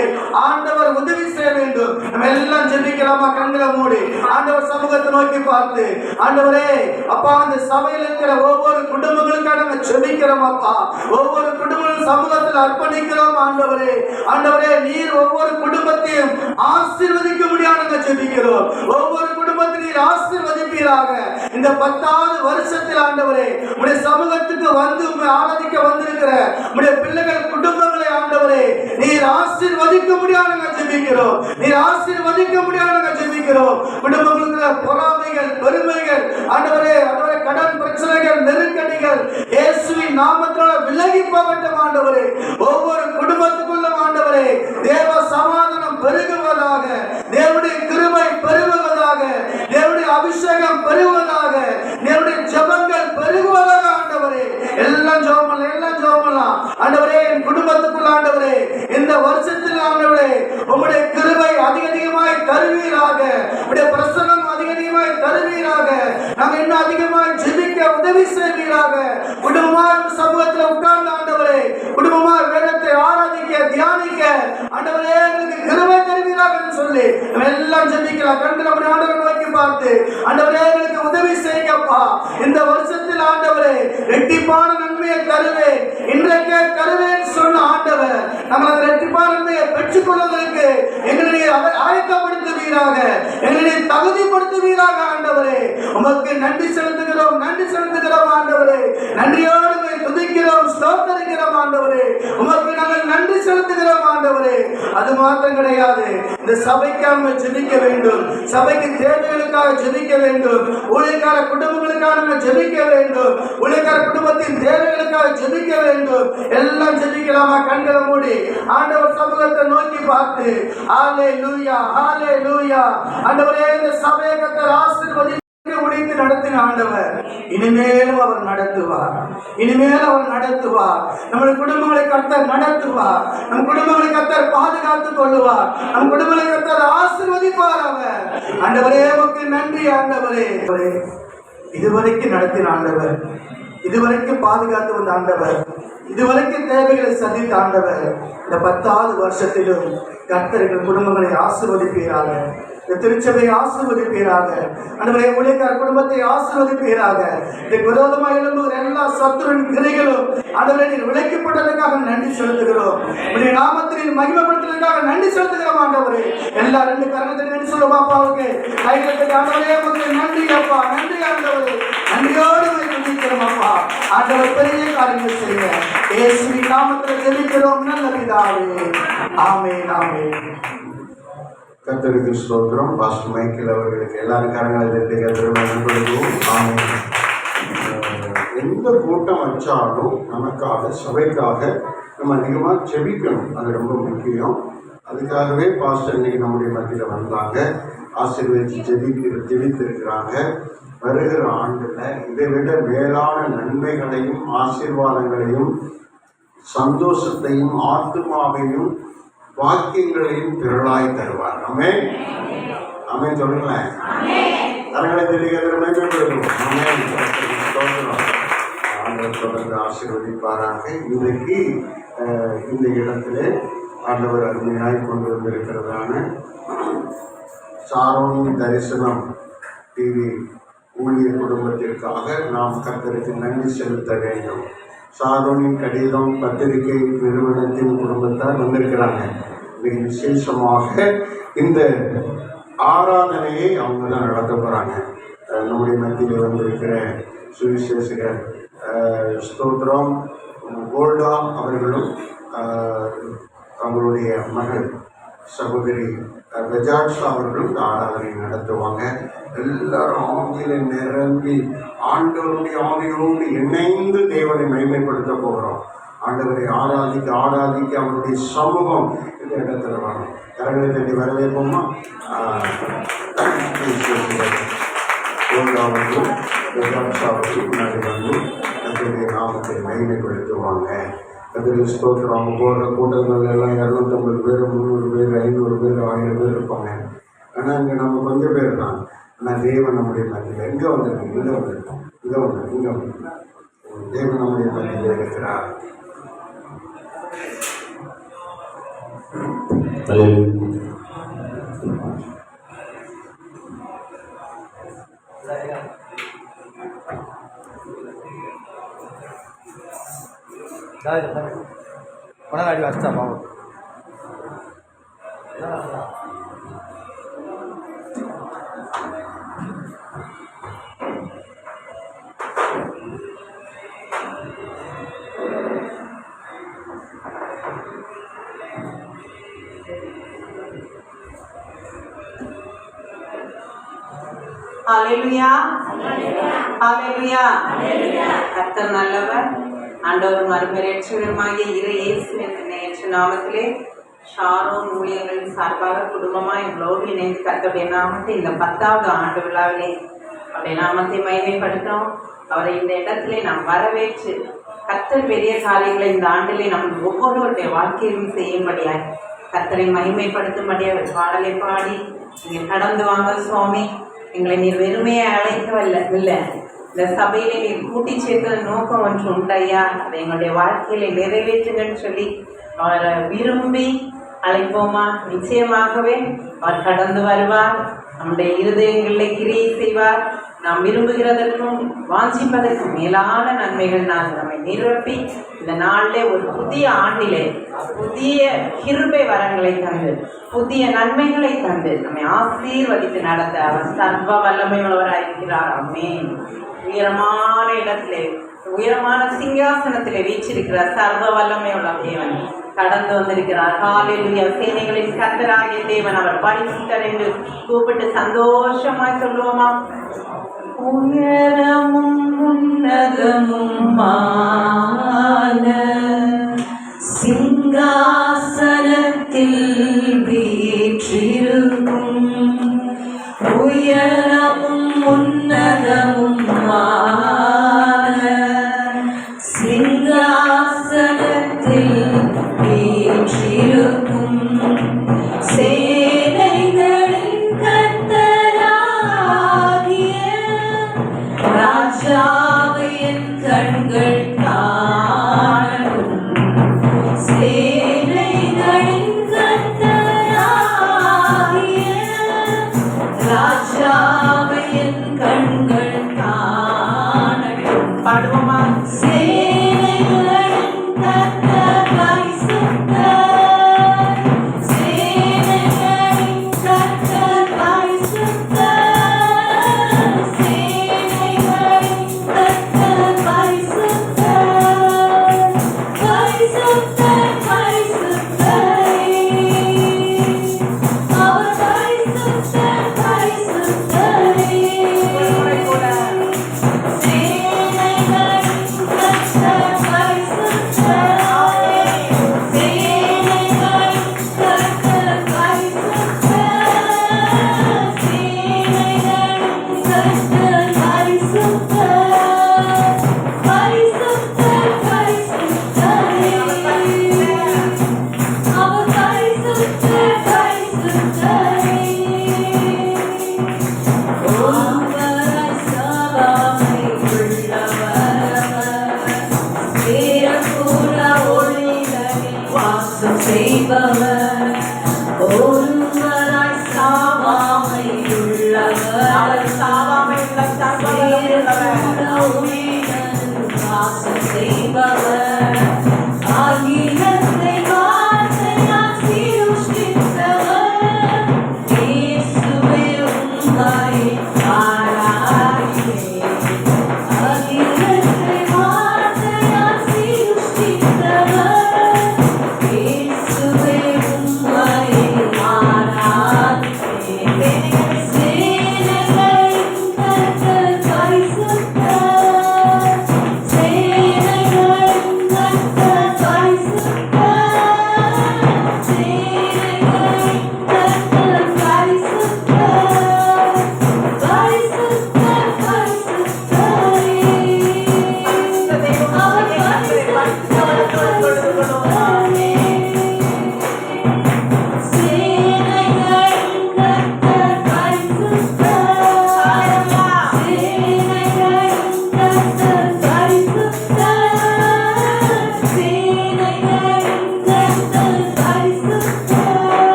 ஆண்டவர் உதவி செய்ய வேண்டும். நம்ம எல்லாம் ஜெபிக்கலாமா? கண்களை மூடி ஆண்டவர் சமூகத்தை நோக்கி பார்த்து, ஆண்டவரே அப்பா, அந்த சபையில் இருக்கிற ஒவ்வொரு குடும்பங்களுக்காக நாங்கள் ஜெபிக்கிறோம் அப்பா. ஒவ்வொரு குடும்பங்களும் சமூகத்தில் அர்ப்பணிக்கிறோம் ஆண்டவரே. ஆண்டவரே, நீர் ஒவ்வொரு குடும்பத்தையும் ஆசீர்வதிக்க முடியாது நாங்கள் ஜெபிக்கிறோம். ஒவ்வொரு குடும்பத்தையும் நீர் ஆசீர்வதிப்பீராக. இந்த 10வது வருஷத்தில் ஆண்டவரே, உடைய சமூகத்துக்கு வந்து உங்களை ஆராதிக்க வந்திருக்கிற உடைய பிள்ளைகள் குடும்பங்களை ஆண்டவரே நீர் ஆசீர்வதிக்க முடியாது நாங்கள் ஜெபிக்கிறோம். நீர் ஆசீர்வதிக்க முடியாது நாங்கள் ஜெபிக்கிறோம். குடும்பங்களுக்கு பொறாமைகள், பெருமைகள் ஆண்டவரே, ஆண்டவரே, கடன் பிரச்சனைகள், நெருக்கடிகள் இயேசுவின் நாமத்தால் விலகி போகட்டும் ஆண்டவரே. ஒவ்வொரு குடும்பத்துக்குள்ள ஆண்டவரே தேவ சமாதானம் பெருகுவதாக, தேவனுடைய கிருபை பெருகுவதாக, தேவனுடைய அபிஷேகம் பெருகுவதாக, தேவனுடைய ஜெபங்கள் பெருகுவதாக ஆண்டவரே. எல்லாம் ஜெபம், எல்லாம் ஜெபம் ஆண்டவரே. என் குடும்பத்துக்குள்ள ஆண்டவரே இந்த வருஷத்தில் ஆண்டவரே உம்முடைய கிருபை அதிகமாய் தருவீராக. உம்முடைய பிரசன்னம் அதிகமாய் தருவீராக. நாங்கள் இன்னும் அதிகமாய் ஜெபிக்க உதவி செய்வீராக. குடும்பமாக சமூகத்தில் உட்கார்ந்து ஆண்டவரே குடும்பமாக வேதத்தை ஆராதிக்க, தியானிக்க ஆண்டவரே எங்களுக்கு கிருபை தருவீராக என்று சொல்லி எல்லாம் ஜெபிக்கலாம். கண்டு நம்முடைய ஆண்டவரை நோக்கி பார்த்து, ஆண்டவரே எங்களுக்கு உதவி செய்யுங்கப்பா. இந்த வருஷத்தில் ஆண்டவரே ரெட்டிப்பான நன்மையை தருவேன், இன்றைக்கே தருவேன் சொன்ன ஆண்டவர் நம்மளை ரெட்டிப்பான நன்மையை பெற்றுக் கொள்வதற்கு எங்களை ஆயத்தப்படுத்துவீராக, எங்களை தகுதிப்படுத்துவீராக ஆண்டவரே. உமக்கு நன்றி செலுத்துகிறோம், நன்றி செலுத்துகிறோம் ஆண்டவரே. நன்றியோடு துதிக்கிறோம், ஸ்தோத்திரிக்கிறோம் ஆண்டவரே. உமக்கு நாங்கள் நன்றி செலுத்துகிறோம் ஆண்டவரே. அது மாத்திரம் கிடையாது, இந்த சபைக்காக ஜெபிக்க வேண்டும். சபைக்கு தேவைகளுக்காக ஜெபிக்க வேண்டும். ஊழியக்கார குடும்பங்களுக்காக ஜெபிக்க வேண்டும். ஊழியக்கார குடும்பத்தின் தேவைகளுக்காக ஜெபிக்க வேண்டும். எல்லாம் ஜெபிக்கலாமா? கண்களை மூடி ஆண்டவர் சமூகத்தை நோக்கி பார்த்து, ஹல்லேலூயா, ஹல்லேலூயா. ஆண்டவரே, இந்த சபையை கர்த்தர் ஆசீர்வதி முடித்து நடத்தின ஆண்டவர் இனிமேலும் அவர் நடத்துவார். இனிமேல் அவர் நடத்துவார். நம்முடைய குடும்பங்களை கர்த்தர் நடத்துவார். நம் குடும்பங்களை கர்த்தர் பாதுகாத்துக் கொள்ளுவார். நம் குடும்பங்களை கர்த்தர் ஆசீர்வதிப்பார். அவர் ஆண்டவரே உமக்கு நன்றி ஆண்டவரே. இதுவரைக்கும் நடத்தின ஆண்டவர், இதுவரைக்கும் பாதுகாத்து வந்த ஆண்டவர், இதுவரைக்கும் தேவைகளை சந்தித்த ஆண்டவர் இந்த 10வது வருஷத்திலும் கர்த்தர்கள் குடும்பங்களை ஆசீர்வதிப்பீராக. திருச்சபையை ஆசீர்வதிப்பீராக. ஆண்டவரே, ஊழியக்கார குடும்பத்தை ஆசீர்வதிப்பீராக. இதற்கு விரோதமாக எழும்புகிற எல்லா சத்துருவின் கிரைகளும் ஆண்டவரே நீர் விலக்கப்பட்டதற்காக நன்றி செலுத்துகிறோம். உடைய நாமத்தில் மகிமைப்படுத்துவதற்காக நன்றி செலுத்துகிறோம் ஆண்டவரே. எல்லா 2 கரங்களை நன்றி சொல்லுவோம் அப்பாவுக்கு. கைகளுக்கு ஆண்டவரே உங்களுக்கு நன்றி அப்பா, நன்றி ஆண்டவரே. நன்றியோடு துதிக்கிறோம் அப்பா. ஆண்டவர் பெரிய காரியங்கள் செய்ய இயேசுவின் நாமத்தில் ஜெபிக்கிறோம் நல்ல பிதாவே. ஆமென், ஆமென். கர்த்தருக்கு ஸ்தோத்திரம். பாஸ்டர் மைக்கேல் அவர்களுக்கு எல்லாரும் கரங்களை தட்டி கர்த்தரை நம்புகிறோம். ஆமென். எந்த கூட்டம் வச்சாலும் நமக்காக, சபைக்காக நம்ம அதிகமாக ஜெபிக்கணும். அது ரொம்ப முக்கியம். அதுக்காகவே பாஸ்டர் இன்னைக்கு நம்முடைய மத்தியில் வந்தாங்க, ஆசீர்வதித்து ஜெபித்திருக்கிறாங்க. வருகிற ஆண்டுல இதை விட மேலான நன்மைகளையும் ஆசீர்வாதங்களையும் சந்தோஷத்தையும் ஆத்துமாவையும் வாக்கியங்களையும் திரளாய் தருவார். ஆமென், ஆமென் சொல்லுங்களேன். கரங்களை தெரிவிக்கிறோம். ஆண்டவர் தொடர்ந்து ஆசீர்வதிப்பாராக. இன்றைக்கு இந்த இடத்திலே ஆண்டவர் அருமையாய் கொண்டு வந்திருக்கிறதான சாரோனின் தரிசனம் டிவி ஊழிய குடும்பத்திற்காக நாம் கர்த்தருக்கு நன்றி செலுத்த வேண்டும். சாரோனின் கடிதம் பத்திரிகை நிறுவனத்தின் குடும்பத்தார் வந்திருக்கிறாங்க. மிக விசேஷமாக இந்த ஆராதனையை அவங்க தான் நடத்த போகிறாங்க. நம்முடைய மத்தியில் வந்திருக்கிற சுவிசேஷகர் ஸ்தோத்ரம் கோல்டா அவர்களும் அவங்களுடைய மகள் சகோதரி பெஜாட்ஸா அவர்களும் இந்த ஆராதனை நடத்துவாங்க. எல்லாரும் ஆவியில நிரம்பி ஆண்டவருடைய ஆவியோடு இணைந்து தேவனை மகிமைப்படுத்த போகிறோம். ஆண்டவரை ஆராதிக்க ஆராதிக்க அவருடைய சமூகம் இந்த இடத்துல வரும். கரங்களை தட்டி வரவேற்போமா? அவர்களும் சாப்பிட்டு முன்னாடி வந்து கர்த்தருடைய நாமத்தை மகிமைப்படுத்துவாங்க. கர்த்தருடைய ஸ்தோத்திரம். அவங்க போகிற கூட்டங்கள் எல்லாம் 250 பேர், 300 பேர், 500 பேர், 1000 பேர் இருப்பாங்க. ஆனால் இங்கே நம்ம கொஞ்சம் பேர் தான். ஆனால் தேவன் நம்முடைய மத்தியில் எங்கே வந்திருக்கோம், இங்கே வந்திருக்கோம், இங்கே வந்து தேவன் நம்முடைய மத்தியில் இருக்கிறார். பணக்காடி வச்சா பாவம் ஹல்லேலூயா ஹல்லேலூயா. கர்த்தர் நல்லவர். ஆண்டவர் மறுமறையற்றவருமாகிய இயேசுவின் நேற்று நாமத்திலே ஷாரோன் ஊழியர்களின் சார்பாக குடும்பமாக எங்களோடு இணைந்து கர்த்தருடைய நாமத்தை இந்த 10வது ஆண்டு விழாவிலே அவருடைய நாமத்தை மகிமைப்படுத்தும். அவரை இந்த இடத்திலே நாம் வரவேற்று கர்த்தர் பெரிய காரியங்களை இந்த ஆண்டிலே நம் ஒவ்வொருவருடைய வாழ்க்கையிலும் செய்யும்படியாய் கர்த்தரை மகிமைப்படுத்தும்படியாக பாடலை பாடி நீங்கள் கடந்து வாங்க சுவாமி. எங்களை நீர் வெறுமையை அழைக்கவில்லை, இல்லை, இந்த சபையிலே நீர் கூட்டி சேர்க்கிற நோக்கம் ஒன்று உண்டையா, அதை எங்களுடைய வாழ்க்கையில நிறைவேற்றுங்கன்னு சொல்லி அவரை விரும்பி அழைப்போமா. நிச்சயமாகவே அவர் கடந்து வருவார், நம்முடைய இருதயங்களில் கிரியை செய்வார். நாம் விரும்புகிறதற்கும் வாஞ்சிப்பதற்கும் மேலான நன்மைகள் நான் நம்மை நிரப்பி இந்த நாளிலே ஒரு புதிய ஆண்டிலே புதிய கிருபை வரங்களை தந்து புதிய நன்மைகளை தந்து நம்மை ஆசீர்வதித்து நடத்த அவர் சர்வ வல்லமை உள்ளவராயிருக்கிறார். ஆமென். உயரமான இடத்திலே உயரமான சிங்காசனத்திலே வீற்றிருக்கிற சர்வ வல்லமை உள்ள தேவன் கடந்து வந்திருக்கிறார். ஹல்லேலூயா. சேனைகளின் கர்த்தராகிய தேவன் அவர் பரிசுத்தர் என்று கூப்பிட்டு சந்தோஷமாய் சொல்லுவோமா? உயரமும் உன்னதமுமான சிங்காசனத்தில் வீற்றிருக்கும் உயரமும் உன்னதமுமான சிங்காசனத்தில் வீற்றிருக்கும் சேனைகளின் கர்த்தராகிய ராஜாவை என் கண்கள் காணும். சேனைகளின் கர்த்தராகிய ராஜாவை என் கண்கள் காணட்டும். பாடுவோமா? சேனைகளின் கர்த்தர் பரிசுத்தர், சேனைகளின் கர்த்தர் பரிசுத்தர், சேனைகளின் கர்த்தர் பரிசுத்தர், பரிசுத்தர் பரிசுத்தரே, அவர் பரிசுத்தர் பரிசுத்தரே. செய்பவர் ஒருவராய் சாவாமை உள்ளவர், அவர் சாவாமை வாசம் செய்பவர் அகிலத்தை வார்த்தையால் சிருஷ்டித்தவர் இயேசுவே உம்மை ஆராதிக்கிறேன். அகிலத்தை வார்த்தையால் சிருஷ்டித்தவர் இயேசுவே உம்மை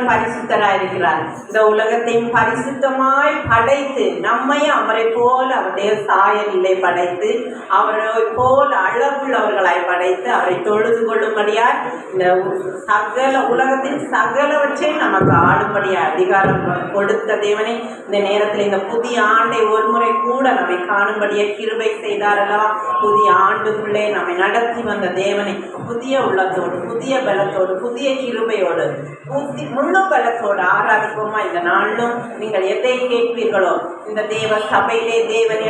பரிசுத்தராயிருக்கிறார். இந்த உலகத்தையும் பரிசுத்தமாய் படைத்து நம்மையும் அவரை போல அவருடைய சாயலிலே படைத்து அவரை போல அளவுள்ளவர்களாய் படைத்து அவரை தொழுது கொள்ளும்படியார் இந்த சகல உலகத்தின் சகலவற்றை நமக்கு ஆடும்படியா அதிகாரம் கொடுத்த தேவனை இந்த நேரத்தில் இந்த புதிய ஆண்டை ஒரு முறை கூட நம்மை காணும்படியே கிருபை செய்தாரல்லவா. புதிய ஆண்டுக்குள்ளே நம்மை நடத்தி வந்த தேவனை புதிய உள்ளத்தோடு புதிய பலத்தோடு புதிய கிருபையோடு முழு பலத்தோடு ஆராதிப்போமா. இந்த நாளிலும் நீங்கள் எதை கேட்பீர்களோ இந்த தேவ சபையிலே தேவன்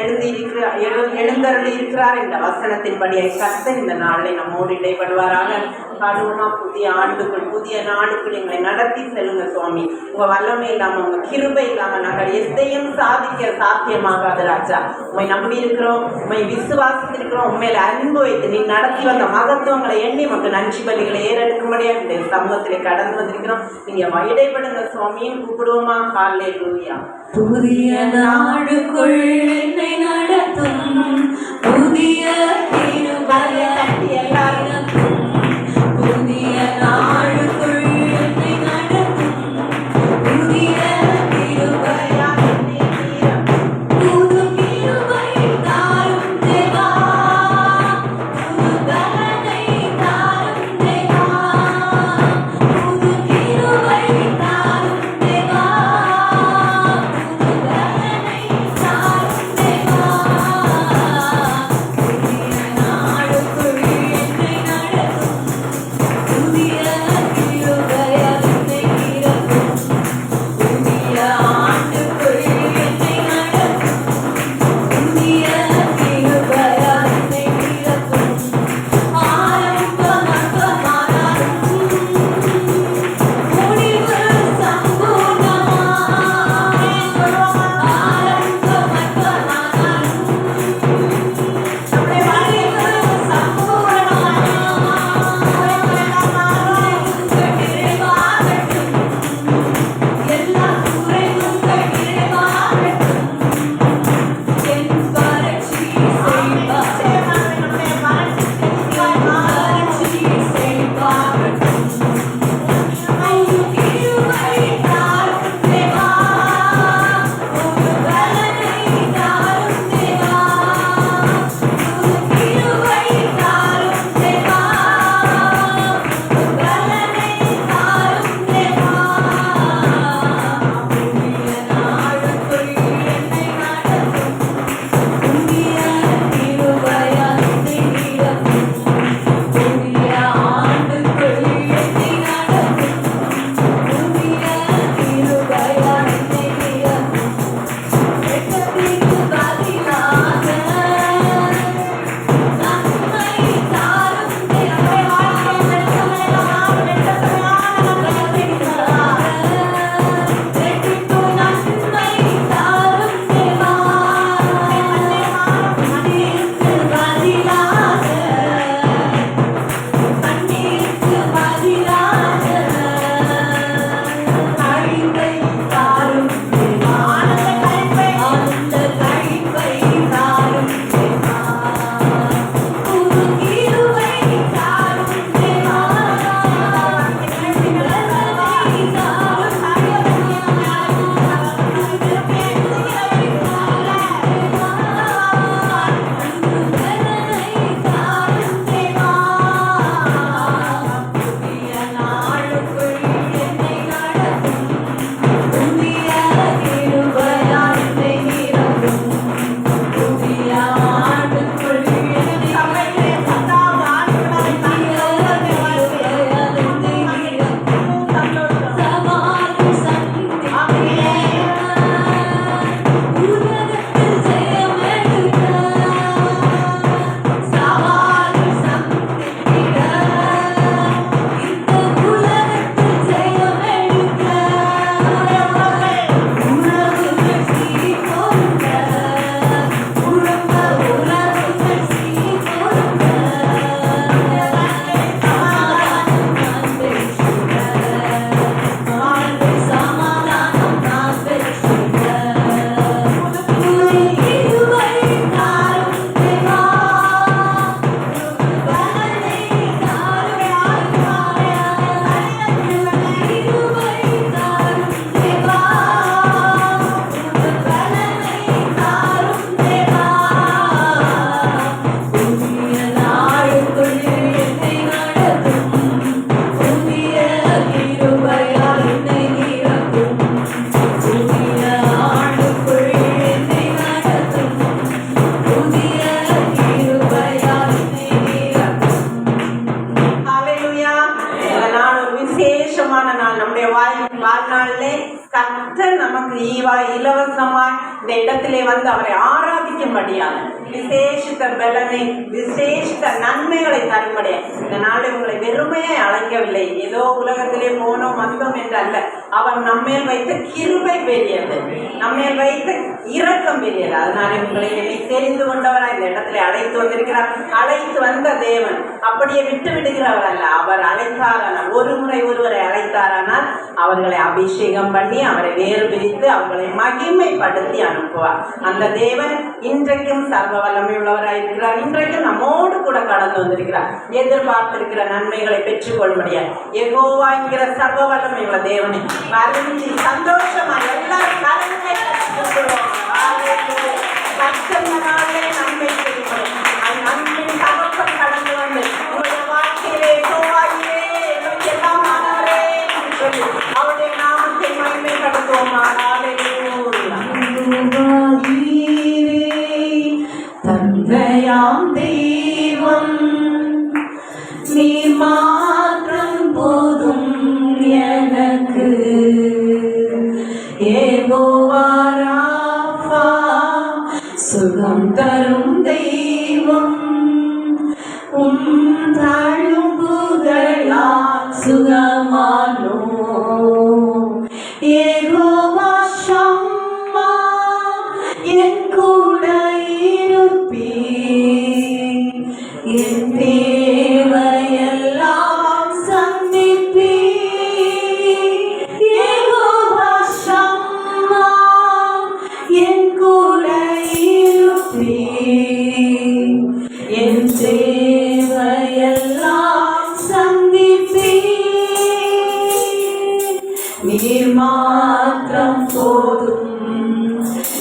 எழுந்தருளி இருக்கிறார் இந்த வசனத்தின்படியை கர்த்தர் இந்த நாளில் நம்மோடு இடைப்படுவாராக. பாடுவோமா. புதிய ஆண்டுக்குள் புதிய நாடுக்குள் எங்களை நடத்தி செல்லுங்க சுவாமி. உங்க வல்லமை இல்லாம உங்க கிருபை இல்லாம நாங்கள் எதையும் சாதிக்க சாத்தியமாகாது ராஜா. உண்மை நம்பி இருக்கிறோம், உண்மை விசுவாசித்திருக்கிறோம், உண்மையில அன்பு வைத்து நீ நடத்தி வந்த மகத்துவங்களை எண்ணி மக்கள் நன்றி பலிகளை ஏறெடுக்கும்படியா இந்த சமூகத்திலே கடந்து வந்திருக்கிறோம். நீங்க இடைப்படுங்க சுவாமியும் கூப்பிடுவோமா. ஹல்லேலூயா. புதிய நாடுக்குள் என்னை நடத்தும் புதிய எல்லாரும் புதிய நாடுக்குள் என்னை நடத்தும் புதிய கிருபையா புது கிருபை தாரும் தேவா புது பலனை தாரும் தேவா புது கிருபை தாரும் தேவா புது பலனை தாரும் தேவா புதிய நாடுக்குள் வாழ்நாளிலே கர்த்தர் நமக்கு இலவசமாய் இந்த இடத்திலே வந்து அவரை ஆராதிக்கும்படியான விசேஷித்த பலனை விசேஷித்த நன்மைகளை தரும்படியா இந்த நாளில் உங்களை வெறுமையை அழைக்கவில்லை. ஏதோ உலகத்திலே போனோம் வந்தோம் என்று அல்ல. அவர் நம்மேல் வைத்த கிருபை பெரியது, நம்மேல் வைத்த இரக்கம் பெரியது. அதனால உங்களை என்னை தெரிந்து கொண்டவராய் இந்த இடத்துல அழைத்து வந்திருக்கிறார். அழைத்து வந்த தேவன் அப்படியே விட்டு விடுகிறவர் அல்ல. அவர் அழைத்தாரானால், ஒரு முறை ஒருவரை அழைத்தாரானால் அவர்களை அபிஷேகம் பண்ணி அவரை வேறு பிரித்து அவர்களை மகிமைப்படுத்தி அனுப்புவார். அந்த தேவன் இன்றைக்கும் சர்வ வல்லமை உள்ளவராய் இருக்கிறார். இன்றைக்கும் நம்மோடு கூட கடந்து வந்திருக்கிறார். எதிர்பார்த்திருக்கிற நன்மைகளை பெற்றுக்கொள்ள முடியாது. யெகோவா என்கிற சர்வ வல்லமை உள்ள தேவனை வருந்தி சந்தோஷமா எல்லாரும் நன்மை நன்மை செய்யப்படும். நன்மை தகப்பன் கடந்து வந்து உங்களுடைய வாழ்க்கையிலே யெகோவாயே எனக்கு எல்லாம் ஆனவரே என்று சொல்லி அவருடைய நாமத்தை மகிமைப்படுத்துவோமா. தந்தையாம் தெய்வம் நீ மாற்றம் போதும் எனக்கு. யெகோவா ராஃபா சுகம் தரும் தெய்வம் தழும்புகளால் சுகமானோ. யெகோவா ஷம்மா என் கூட இருப்பீர். என் தேவையெல்லாம் சந்திப்பீர். யெகோவா ஷம்மா என் கூட இருப்பீர். என் தேவையெல்லாம் சந்திப்பீர். நீர் மாத்திரம் போதும்,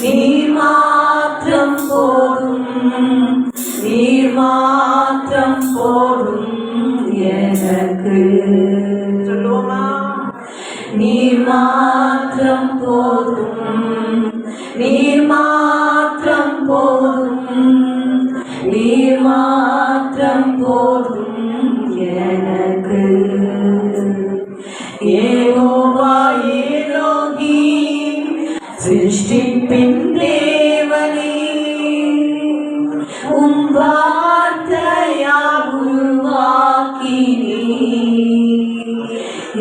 நீர் மாத்திரம் போதும், நீர் மாத்திரம் போதும் எனக்கு. சொல்லுவோமா? நீர் மாத்திரம் போதும், நீர் மாத்திரம் போதும், நீர் மாத்திரம் போதும் எனக்கு. யெகோவா எலோஹீம் சிருஷ்டிப்பின் தேவனே, உம் வார்த்தையால் உருவாக்கினீர்.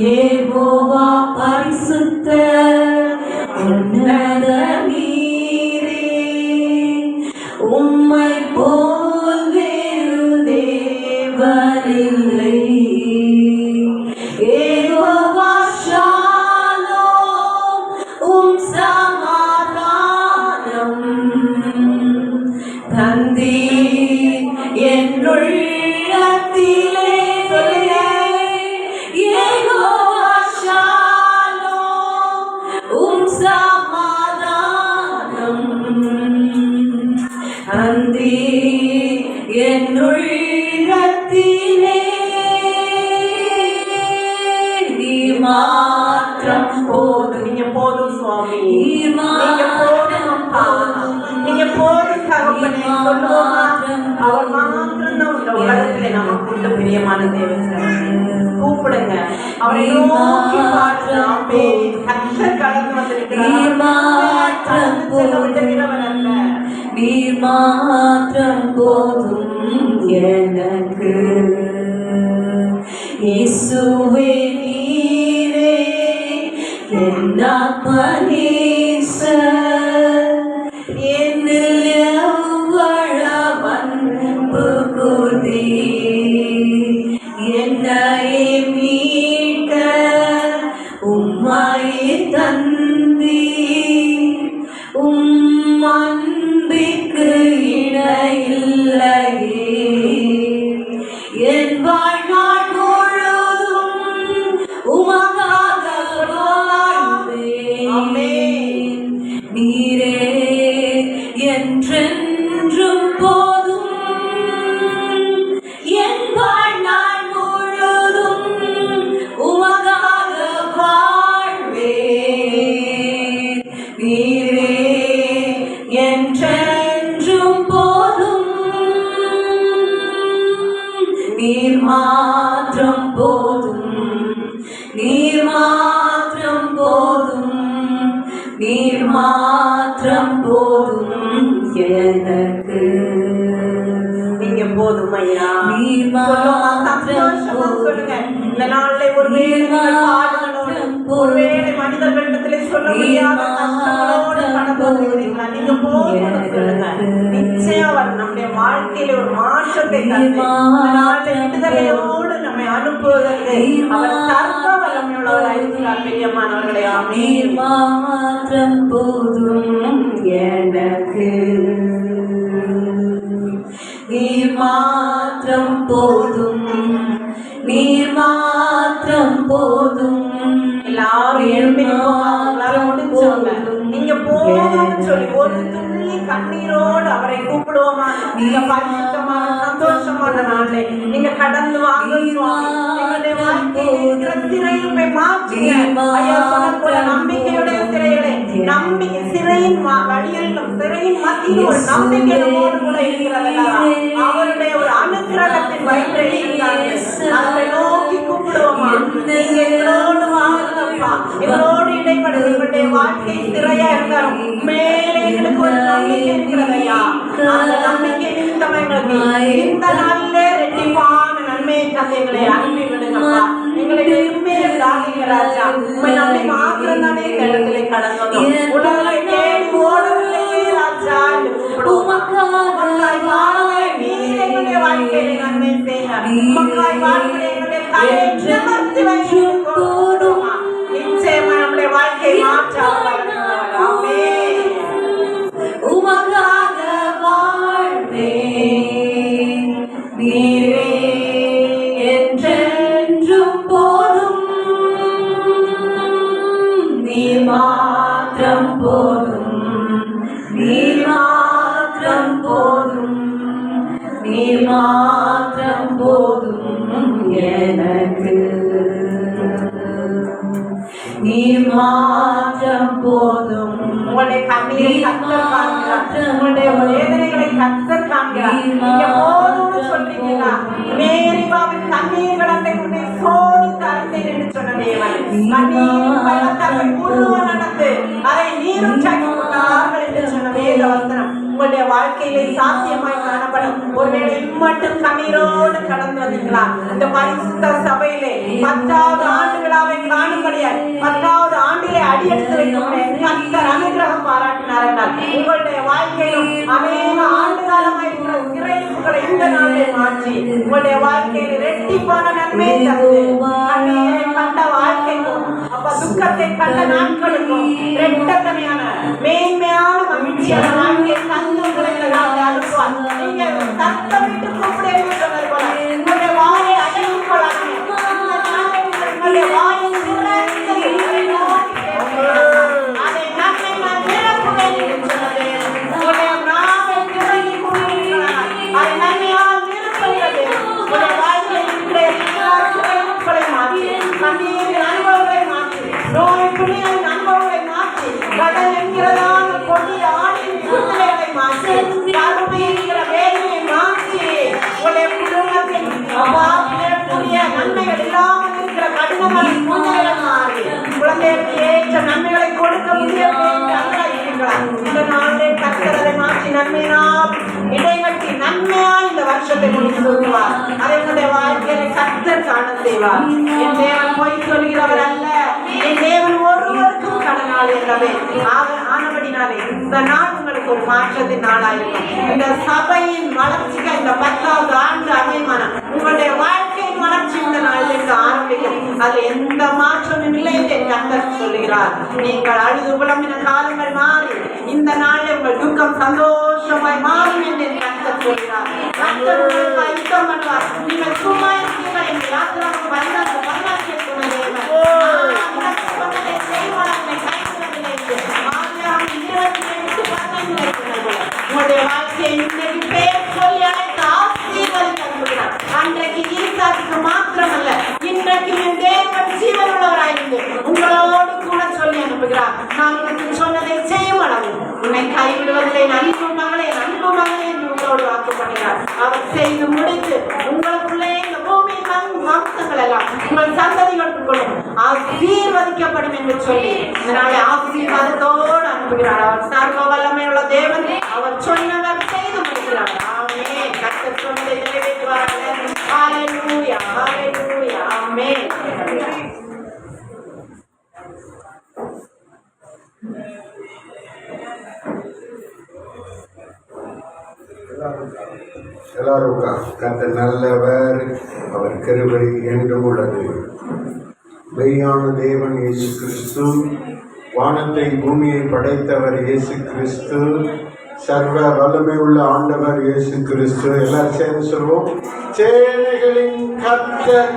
யெகோவா பரிசுத்தர் உன்னத நீரே, உம்மை போல் வேறு தேவனில்லை. யெகோவா ஷாலோம் உம் சமாதானம் தந்தீர் என்னுள்ளத்திலே. யெகோவா ஷாலோம் உம் சமாதானம் தந்தீர் என்னுள்ளத்திலே. நீர் மாத்திரம் போதும். நீங்க போதும் சுவாமி, நீர் நீங்க போதும் அப்பா, நீங்க போதும் தகப்பனே. சொல்லுவோமா? அவர் மாத்திரம் தான் இந்த உலகத்திலே நமக்கு உள்ள பிரியமான தேவன். கூப்பிடுங்க, அவரை நோக்கி பார்த்து கர்த்தர் கடந்து வந்திருக்கிறார். நீர் மாத்திரம் விடுகிறவர் அல்ல. நீர் மாத்திரம் போதும் எனக்கு. இயேசுவே நீரே என் ஆத்மநேசர், என்னில் எவ்வளவு அன்பு கூர்ந்தீர். என்னை மீட்க உம்மை தந்தீர். உம் அன்பிற்கு இணையில்லையே. என் வாழ்நாள் முழுதும் உமக்காக வாழ்வேன். நீரே என்றென்றும் போதும். என் வாழ்நாள் முழுதும் உமக்காக வாழ்வேன். நீரே என்றென்றும் போதும். நீர் மாத்திரம் போதும், நீர் மாத்திரம் போதும். மாற்றம் போதும் எனக்கு. நீங்க போதும் ஐயா. நீர் சந்தோஷமா சொல்லுங்க. இந்த நாள்ல ஒருவேளை ஒருவேளை மனிதர்களிடத்திலே சொல்ல முடியாத கஷ்டங்களோடு கடந்து வருகிறீங்களா? நீங்க போதும் சொல்லுங்க. நிச்சயம் அவர் நம்முடைய வாழ்க்கையில ஒரு மாற்றத்தை தந்து இந்த நாள்ல விடுதலையோடு நம்மை அனுப்புவதற்கு அவர் சர்வ வல்லமையுள்ளவராய் இருக்கிறார். பிரியமானவர்களே, ஆமென். மாற்றம் போதும் எனக்கு. நீர் மாற்றம் போதும், நீர் மாற்றம் போதும். எல்லாரும் எழுப்பி அவங்களால முடிஞ்சவங்க நீங்க போதும்னு சொல்லி ஒரு துள்ளி கண்ணீரோடு அவரை கூப்பிடுவோமா? நீங்க பரிசுத்தமான சந்தோஷமான நாளே நீங்க கடந்து வாங்க சுவாமி. எங்களுடைய வாழ்க்கையில் இருக்கிற திரையை மாற்றுங்க ஐயா. சொன்ன போல நம்பிக்கையுடைய திரைகளே, நம்பிக்கை சிறையின் வழியிலும் சிறையின் மத்தியில் ஒரு நம்பிக்கையோடு கூட இருக்கிறதா? அவருடைய ஒரு அனுக்கிரகத்தின் வயிற்றை அவரை நோக்கி கூப்பிடுவோமா? நீங்க எங்களோடு வாங்கப்பா, எங்களோடு இடைப்படுது. எங்களுடைய வாழ்க்கை திரையா இருந்தாலும் மேலே எங்களுக்கு ஒரு நம்பிக்கை இருக்கிறதையா. அந்த நம்பிக்கை நிமித்தமா எங்களுக்கு இந்த நாளிலே ரெட்டிப்பான நன்மையை தந்து எங்களை அனுப்பி விடுங்கப்பா. எங்களை விரும்பி விடாதீங்க ராஜா. உண்மை நம்பி மாத்திரம் தானே இந்த இடத்திலே கடந்தோம். உலகை தேடி ஓடவில்லையே ராஜா என்று கூப்பிடுவோம். நீர் எங்களுடைய வாழ்க்கையில நன்மை செய்ய மக்கள் வாழ்க்கையில எங்களுடைய தலையை நிமிர்த்தி வைத்து போடுமா. நிச்சயமா நம்முடைய வாழ்க்கை மாற்றாமல் உமக்காக வாழ்வே நீரே என்றென்றும் போதும். நீர் மாற்றம் போதும், நீர் மாற்றம் போதும், நீர் மாற்றம் போதும் எனக்கு. நீர் மாற்றம் போதும். உங்களுடைய கண்ணீரை கர்த்தர் காண்கிறார். உங்களுடைய வேதனைகளை கர்த்தர் காண்கிறார். நீங்க போதும்னு சொல்றீங்களா? மேரிபாவின் கண்ணீர்கள் அந்த உன்னை சோதித்து அறிந்தேன் என்று சொன்ன தேவன் கண்ணீர் பள்ளத்தாக்கை முழுவ நடந்து அதை நீரும் சாக்கி கொண்டார்கள் என்று சொன்ன வேத வசனம் உங்களுடைய வாழ்க்கையிலே சாத்தியமாய் காணப்படும். ஒருவேளை மட்டும் கண்ணீரோடு கடந்து வந்தீங்களா? இந்த பரிசுத்த சபையிலே 10வது ஆண்டு விழாவை காணும்படியாய் 10வது ஆண்டிலே அடியெடுத்து வைக்கக்கூடிய கர்த்தர் அனுகிரகம் பாராட்டினார் என்றால் உங்களுடைய வாழ்க்கையிலும் அநேக ஆண்டு காலமாய் இருக்கிற சிறைகளை இந்த நாளிலே மாற்றி உங்களுடைய வாழ்க்கையில் இரட்டிப்பான நன்மை தந்து கண்ணீரை கண்ட வாழ்க்கைக்கும் அப்ப துக்கத்தை கண்ட நாட்களுக்கும் இரட்டத்தமையான மேன்மையான மகிழ்ச்சியான வாழ்க்கையை தந்து உங்களை இந்த நாளில் அனுப்புவார். நீங்க சத்தமிட்டு கூப்பிட சொன்னது போல உங்களுடைய வாயை அடையும் கொள்ளாங்க. உங்களுடைய வாயை அதை நன்மை நான் நிரப்புவேன் என்று சொன்னது. உங்களுடைய நாவை திறங்கி கொண்டிருக்கிறார். அதை நன்மையால் நிரப்புகிறது. உங்களுடைய வாழ்க்கையில் இருக்கிற எல்லா சிறைகளை மாற்றி கண்ணீரின் அனுபவங்களை மாற்றி நோய் புண்ணியின் அனுபவங்களை மாற்றி கடல் என்கிறதான கொடிய ஆணின் சூழ்நிலைகளை மாற்றி கருமை என்கிற வேலையை மாற்றி உங்களுடைய குடும்பத்தின் அபாப்பிய நன்மைகள் இல்லாமல் இருக்கிற கடினமான சூழ்நிலைகளை மாறி குழந்தைகளுக்கு ஏற்ற நன்மைகளை கொடுக்க முடியவில்லை இந்த நாளே கர்த்தரை மாற்றி நன்மையினால் இடைவெட்டி நன்மையால் இந்த வருஷத்தை முடித்து சொல்லுவார். அதை உங்களுடைய வாழ்க்கையில கர்த்தர் காண செய்வார். என் தேவன் பொய் சொல்கிறவர் அல்ல. என் தேவன் ஒருவருக்கும் கடனாளி அல்லவே. ஆனபடினாலே இந்த நாள் உங்களுக்கு ஒரு மாற்றத்தின் நாளாயிருக்கும். இந்த சபையின் வளர்ச்சிக்கு இந்த 10வது ஆண்டு அமைமான உங்களுடைய வாழ்க்கையின் வளர்ச்சி இந்த நாளிலிருந்து ஆரம்பிக்கும். அது எந்த மாற்றமும் இல்லை என்று கர்த்தர் சொல்லுகிறார். நீங்கள் அழுது புலம்பின காலங்கள் மாறி இந்த நாளில் உங்கள் துக்கம் சந்தோஷமாய் மாறும் என்று கர்த்தர் சொல்கிறார். கர்த்தர் உங்களுக்கு யுத்தம் பண்ணுவார். நீங்கள் சும்மா இருக்கிறீர்கள் என்று யாத்திராவுக்கு வந்தாங்க உங்களுடைய வாழ்க்கையை இன்றைக்கு பேர் சொல்லி அழைத்து ஆசீர்வதிக்கிறார். அன்றைக்கு ஈசாக்கு மாத்திரமல்ல, இன்றைக்கு என் தேவன் ஜீவன் உள்ளவராயிருந்து உங்களோடு கூட சொல்லி அனுப்புகிறார். நான் உனக்கு சொன்னதை செய்யும் அளவு உன்னை கைவிடுவதில்லை. நன்பு மகளே நன்பு மகளே என்று உங்களோடு வாக்குப்படுகிறார். அவர் செய்து முடித்து உங்களுக்குள்ளே இந்த பூமியின் மாம்சங்கள் எல்லாம் உங்கள் சந்ததிகளுக்குள்ளும் ஆசீர்வதிக்கப்படும் என்று சொல்லி இதனாலே ஆசீர்வாதத்தோடு அனுப்புகிறார். அவர் சர்வ வல்லமையுள்ள தேவன். அவர் சொன்னவர் செய்து முடிக்கிறார். ஆமென். கர்த்தர் சொன்னதை நிறைவேற்றுவார்கள். ஹalleluya, ஹalleluya, ஆமென். எல்லாரும் கர்த்தர் நல்லவர், அவர் கிருபை என்றும் உள்ளது. மெய்யான தேவன் இயேசு கிறிஸ்து, வானத்தை பூமியை படைத்தவர் இயேசு கிறிஸ்து, சர்வ வல்லமை உள்ள ஆண்டவர் இயேசு கிறிஸ்து. எல்லாரும் சேர்ந்து சொல்வோம், சேனைகளின் கர்த்தர்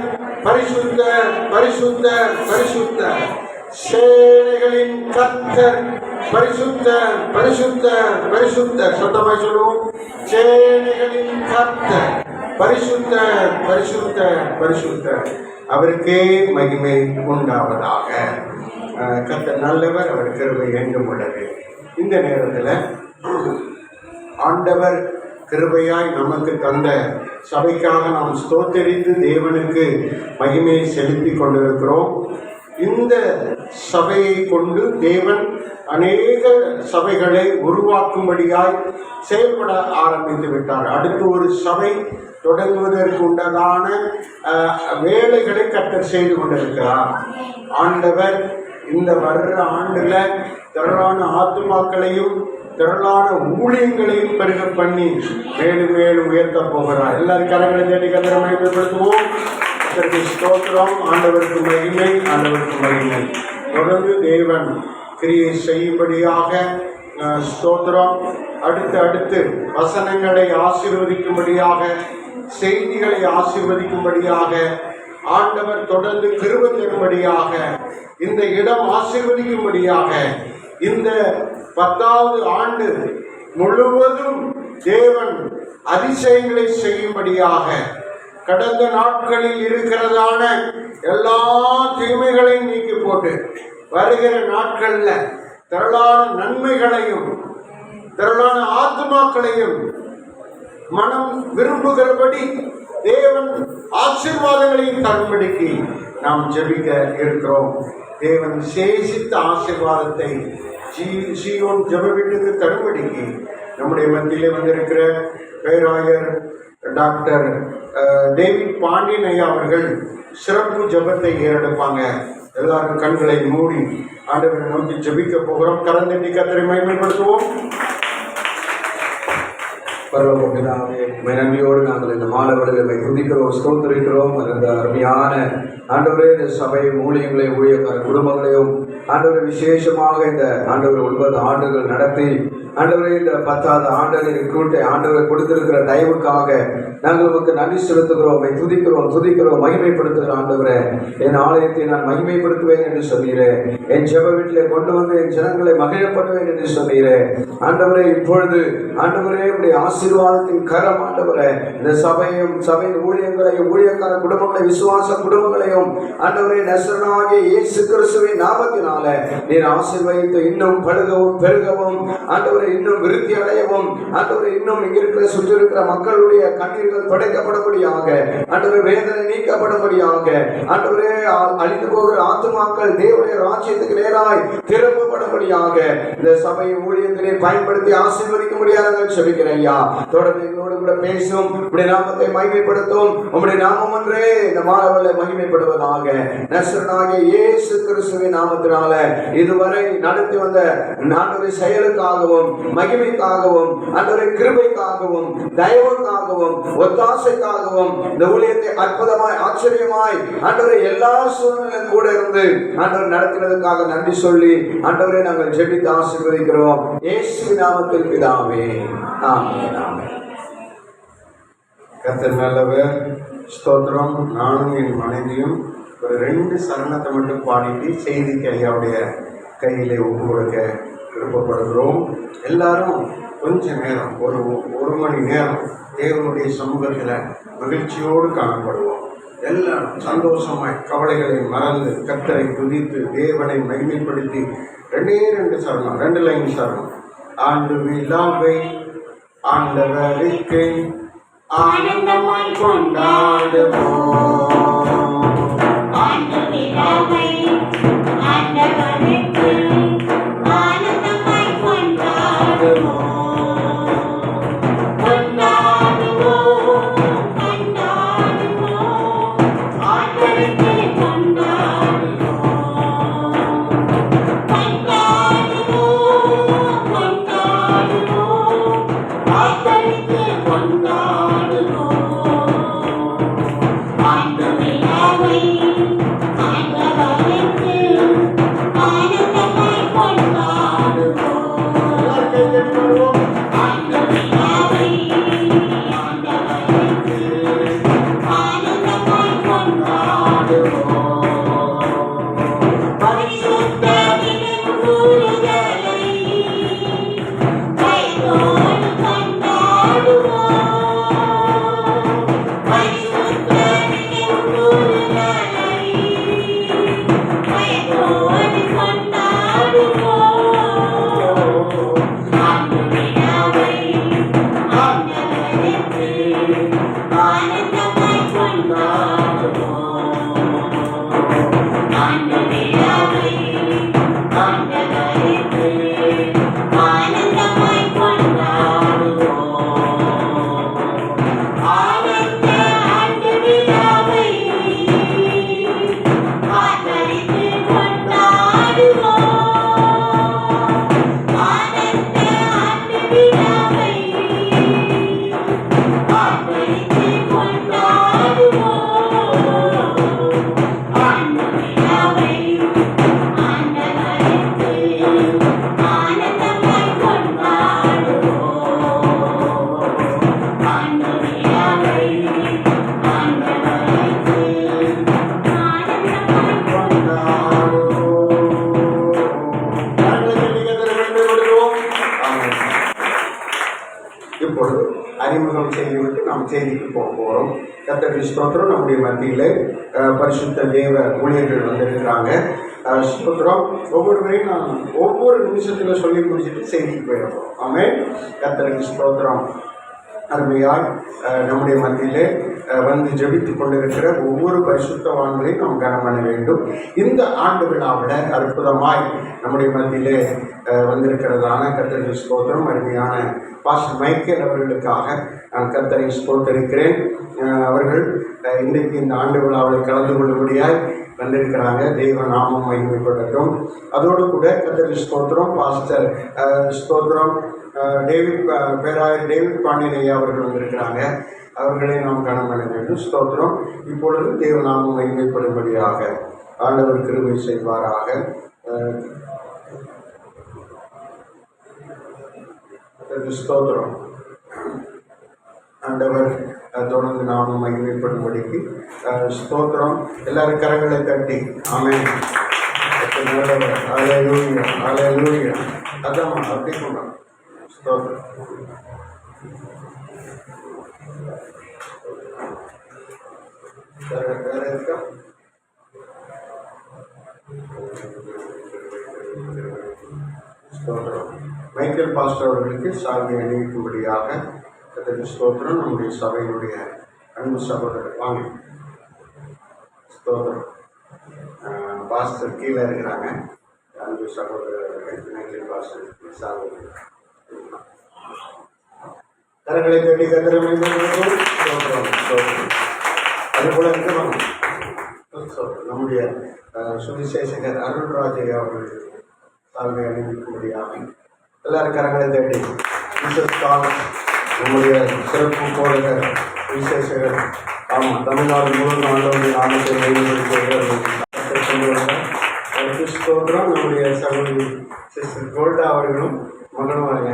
பரிசுத்தர், பரிசுத்தர், பரிசுத்தர். சேனைகளின் கர்த்தர் பரிசுத்தர், பரிசுத்தர், பரிசுத்தர். சத்தமாய் சொல்லுவோம், சேனைகளின் கர்த்தர் பரிசுத்தர், பரிசுத்தர், பரிசுத்தர். அவருக்கே மகிமை உண்டாவதாக. கர்த்தர் நல்லவர், அவர் கிருபை என்றும் உள்ளது. இந்த நேரத்தில் ஆண்டவர் கிருபையாய் நமக்கு தந்த சபைக்காக நாம் ஸ்தோத்தரித்து தேவனுக்கு மகிமையை செலுத்தி கொண்டிருக்கிறோம். இந்த சபையை கொண்டு தேவன் அநேக சபைகளை உருவாக்கும்படியாய் செயல்பட ஆரம்பித்து விட்டார். அடுத்து ஒரு சபை தொடங்குவதற்கு உண்டான வேலைகளை கர்த்தர் செய்து கொண்டிருக்கிறார். ஆண்டவர் இந்த வர்ற ஆண்டுல திரளான ஆத்துமாக்களையும் திரளான ஊழியங்களையும் பெருக பண்ணி மேலும் மேலும் உயர்த்த போகிறார். எல்லாரும் கரங்களை தேடி கர்த்தரை மகிமைப்படுத்துவோம். ஸ்தோத்திரம். ஆண்டவருக்கு மகிமை, ஆண்டவருக்கு மகிமை. தொடர்ந்து தேவன் கிரியை செய்யும்படியாக ஸ்தோத்திரம். அடுத்து வசனங்களை ஆசீர்வதிக்கும்படியாக, செய்திகளை ஆசீர்வதிக்கும்படியாக, ஆண்டவர் தொடர்ந்து கிருபை தரும்படியாக, இந்த இடம் ஆசீர்வதிக்கும்படியாக, இந்த 10வது ஆண்டு முழுவதும் தேவன் அதிசயங்களை செய்யும்படியாக, கடந்த நாட்களில் இருக்கிறதான எல்லா தீமைகளையும் நீக்கி போட்டு வருகிற நாட்கள்ல திரளான நன்மைகளையும் திரளான ஆத்துமாக்களையும் மனம் விரும்புகிறபடி தேவன் ஆசீர்வாதங்களையும் தரும்படிக்கு நாம் ஜெபிக்க இருக்கிறோம். தேவன் விசேஷித்த ஆசீர்வாதத்தை சீயோன் ஜெப வீட்டுக்கு தரும்படிக்கு நம்முடைய மத்தியிலே வந்திருக்கிற பேராயர் டாக்டர் டேவிட் பாண்டியன் ஐயா அவர்கள் சிறப்பு ஜெபத்தை ஏறெடுப்பாங்க. எல்லாரும் கண்களை மூடி ஆண்டவரை நோக்கி ஜெபிக்க போகிறோம். கரந்தட்டி கர்த்தரை மகிமைப்படுத்துவோம். பரலோகப்பிதாவே, நன்றியோடு நாங்கள் இந்த மாணவர்களை துதிக்கிறோம், ஸ்தோத்திரிக்கிறோம். அந்த அருமையான ஆண்டவரே, இந்த சபை ஊழியங்களையும் ஊழியக்கார குடும்பங்களையும் ஆண்டவரை விசேஷமாக இந்த ஆண்டவர் 9 ஆண்டுகள் நடத்தி ஆண்டவரே இந்த 10வது ஆண்டவரை கூட்டை ஆண்டவரை கொடுத்திருக்கிற தயவுக்காக நாங்கள் உங்களுக்கு நன்றி செலுத்துகிறோம், துதிக்கிறோம், மகிமைப்படுத்துகிற ஆண்டவரே. என் ஆலயத்தை நான் மகிமைப்படுத்துவேன் என்று சொன்னீரே, என் ஜெப வீட்டிலே கொண்டு வந்து என் ஜனங்களை மகிழப்படுவேன் என்று சொன்னீரே. ஆண்டவரே, இப்பொழுது ஆண்டவரே உடைய ஆசீர்வாதத்தின் கரம் ஆண்டவரே இந்த சபையின் ஊழியங்களையும் ஊழியக்கார குடும்பங்களை விசுவாச குடும்பங்களையும் ஆண்டவரே நசரேயனாகிய இயேசு கிறிஸ்துவின் நாமத்தினால நீர் ஆசீர்வதித்து இன்னும் பழுகவும் பெருகவும் ஆண்டவரே இன்னும் விருத்தி அடையவும் ஆண்டவரே இன்னும் இங்க இருக்கிற சுற்றி இருக்கிற மக்களுடைய கண்ணீர்கள் துடைக்கப்படும்படியாக ஆண்டவரே வேதனை நீக்கப்படும்படியாக ஆண்டவரே அழிந்து போகிற ஆத்துமாக்கள் தேவனுடைய ராஜ்யத்துக்கு நேராய் திரும்பப்படும்படியாக இந்த சபையின் ஊழியத்தினை பயன்படுத்தி ஆசீர்வதிக்கும்படியாக செபிக்கிறேன் ஐயா. தொடர்ந்து எங்களோடு கூட பேசும், உம்முடைய நாமத்தை மகிமைப்படுத்தும். உம்முடைய நாமம் ஒன்றே இந்த மாணவர்களை மகிமைப்படுவதாக. நசரேயனாகிய இயேசு கிறிஸ்துவின் நாமத்தினால இதுவரை நடத்தி வந்த ஆண்டவருடைய செயலுக்காகவும் மகிமைக்காகவும் ஆண்டவருடைய கிருபைக்காகவும் தயவுக்காகவும் ஒத்தாசைக்காகவும் இந்த ஊழியத்தை அற்புதமாய் ஆச்சரியமாய் ஆண்டவரை எல்லா சூழ்நிலையும் கூட இருந்து ஆண்டவர் நடத்தினதுக்காக நன்றி சொல்லி ஆண்டவரை நாங்கள் ஜெபித்து ஆசீர்வதிக்கிறோம். இயேசுவின் நாமத்தில் பிதாவே, ஆமென், ஆமென். கர்த்தர் நல்லவர், ஸ்தோத்திரம். நானும் என் மனைவியும் ஒரு 2 சரணத்தை மட்டும் பாடிட்டு செய்திக்கு ஐயாவுடைய கையிலே ஒப்பு கொடுக்க விருப்பப்படுகிறோம். எல்லாரும் கொஞ்ச நேரம் ஒரு மணி நேரம் தேவனுடைய சமூகத்தில் மகிழ்ச்சியோடு காணப்படுவோம். எல்லாரும் சந்தோஷமாய் கவலைகளை மறந்து கர்த்தரை துதித்து தேவனை மகிமைப்படுத்தி 2 சரணம் 2 லைன் சரணம். ஆண்டு விழாவை ஆண்டவருக்கு ஆனந்தமாய் கொண்டாடுவோம். ஆண்டு விழாவை ஆண்டவருக்கு ஆனந்தமாய் அந்த விழாவை ஆண்டவருக்கு ஆனந்தமாய் கொண்டாடுவோம். அந்த விழாவை ஆண்டவருக்கு ஆனந்தமாய் கொண்டாடுவோம். பரிசுத்த நினைவுகூருதலை பயத்தோடு கொண்டாடுவோம். பரிசுத்த நினைவுகூருதலை பயத்தோடு கொண்டாடுவோம். அந்த விழாவை ஆண்டவருக்கு ஆனந்தமாய் கொண்டாடுவோம். அந்த விழாவை ஆண்டவருக்கு ஆனந்தமாய் கொண்டாடுவோம். ஆனந்த ஆண்டு விழாவை ஆதரித்து கொண்டாடுவோம். ஆனந்த ஆண்டு விழாவை ஆதரித்து கொண்டாடுவோம். அந்த விழாவை ஆண்டவருக்கு ஆனந்தமாய் கொண்டாடுவோம். அந்த விழாவை ஆண்டவருக்கு ஆனந்தமாய் இப்பொழுது அறிமுகம் செய்துவிட்டு நாம் செய்திக்கு போக போகிறோம். கர்த்தருடைய ஸ்தோத்திரம். நம்முடைய மத்தியில் பரிசுத்த தேவ ஊழியர்கள் வந்திருக்கிறாங்க. ஸ்தோத்திரம். ஒவ்வொருவரையும் நான் ஒவ்வொரு நிமிஷத்தில் சொல்லி முடிச்சுட்டு செய்திக்கு போயிடுறோம். ஆமென். கர்த்தருடைய ஸ்தோத்திரம். அருமையால் நம்முடைய மத்தியிலே வந்து ஜெபித்து கொண்டிருக்கிற ஒவ்வொரு பரிசுத்தவான்களையும் நாம் கனம் பண்ண வேண்டும். இந்த ஆண்டு விழாவில் அற்புதமாய் நம்முடைய மத்தியிலே வந்திருக்கிறதான கர்த்தரை ஸ்தோத்திரம். அருமையான பாஸ்டர் மைக்கேல் அவர்களுக்காக நான் கர்த்தரை ஸ்தோத்தரிக்கிறேன். அவர்கள் இன்றைக்கு இந்த ஆண்டு விழாவில் கலந்து கொள்ளும்படியாய் வந்திருக்கிறாங்க. தெய்வ நாமம் மகிமைப்படட்டும். அதோடு கூட கர்த்தரை ஸ்தோத்திரம். பாஸ்டர் ஸ்தோத்திரம் பேராயர் டேவிட் பாண்டியன் ஐயா அவர்கள் வந்திருக்கிறாங்க. அவர்களை நாம் கனம் பண்ண வேண்டும். ஸ்தோத்திரம். இப்பொழுது தேவநாமம் மகிமைப்படும்படியாக ஆண்டவர் கிருபை செய்வாராக. ஸ்தோத்திரம். ஆண்டவர் தொடர்ந்து நாமம் மகிமைப்படும்படிக்கு ஸ்தோத்திரம். எல்லாரும் கரங்களை தட்டி ஆமென். ஹல்லேலூயா, ஹல்லேலூயா. அதான் அப்படி கொண்டாங்க. ஸ்தோத்திரம். வேற இருக்கா? ஸ்தோத்திரம். மைக்கேல் பாஸ்டர் அவர்களுக்கு சால்வை அணிவிக்கும்படியாக கர்த்தருக்கு ஸ்தோத்திரம். நம்முடைய சபையினுடைய அன்பு சகோதரர் வாங்க. ஸ்தோத்திரம். பாஸ்டர் கீழே இருக்கிறாங்க. அன்பு சகோதரர் மைக்கேல் பாஸ்டர் சால்வை கரங்களை தட்டி கத்திரமை அதுபோல இருக்கணும். நம்முடைய சுவிசேஷகர் அருள்ராஜ் அவர்கள் சால்வை அணிவிக்கும்படியாக எல்லாரும் கரங்களை தட்டி நம்முடைய சிறப்பு போதகர் விசேஷகர் ஆமாம் தமிழ்நாடு முழுவதும் ஆண்டவருடைய நாமத்தை ஸ்தோத்திரம். நம்முடைய சகோதரி சிஸ்டர் கோல்டா அவர்களும் மகனும் வாங்க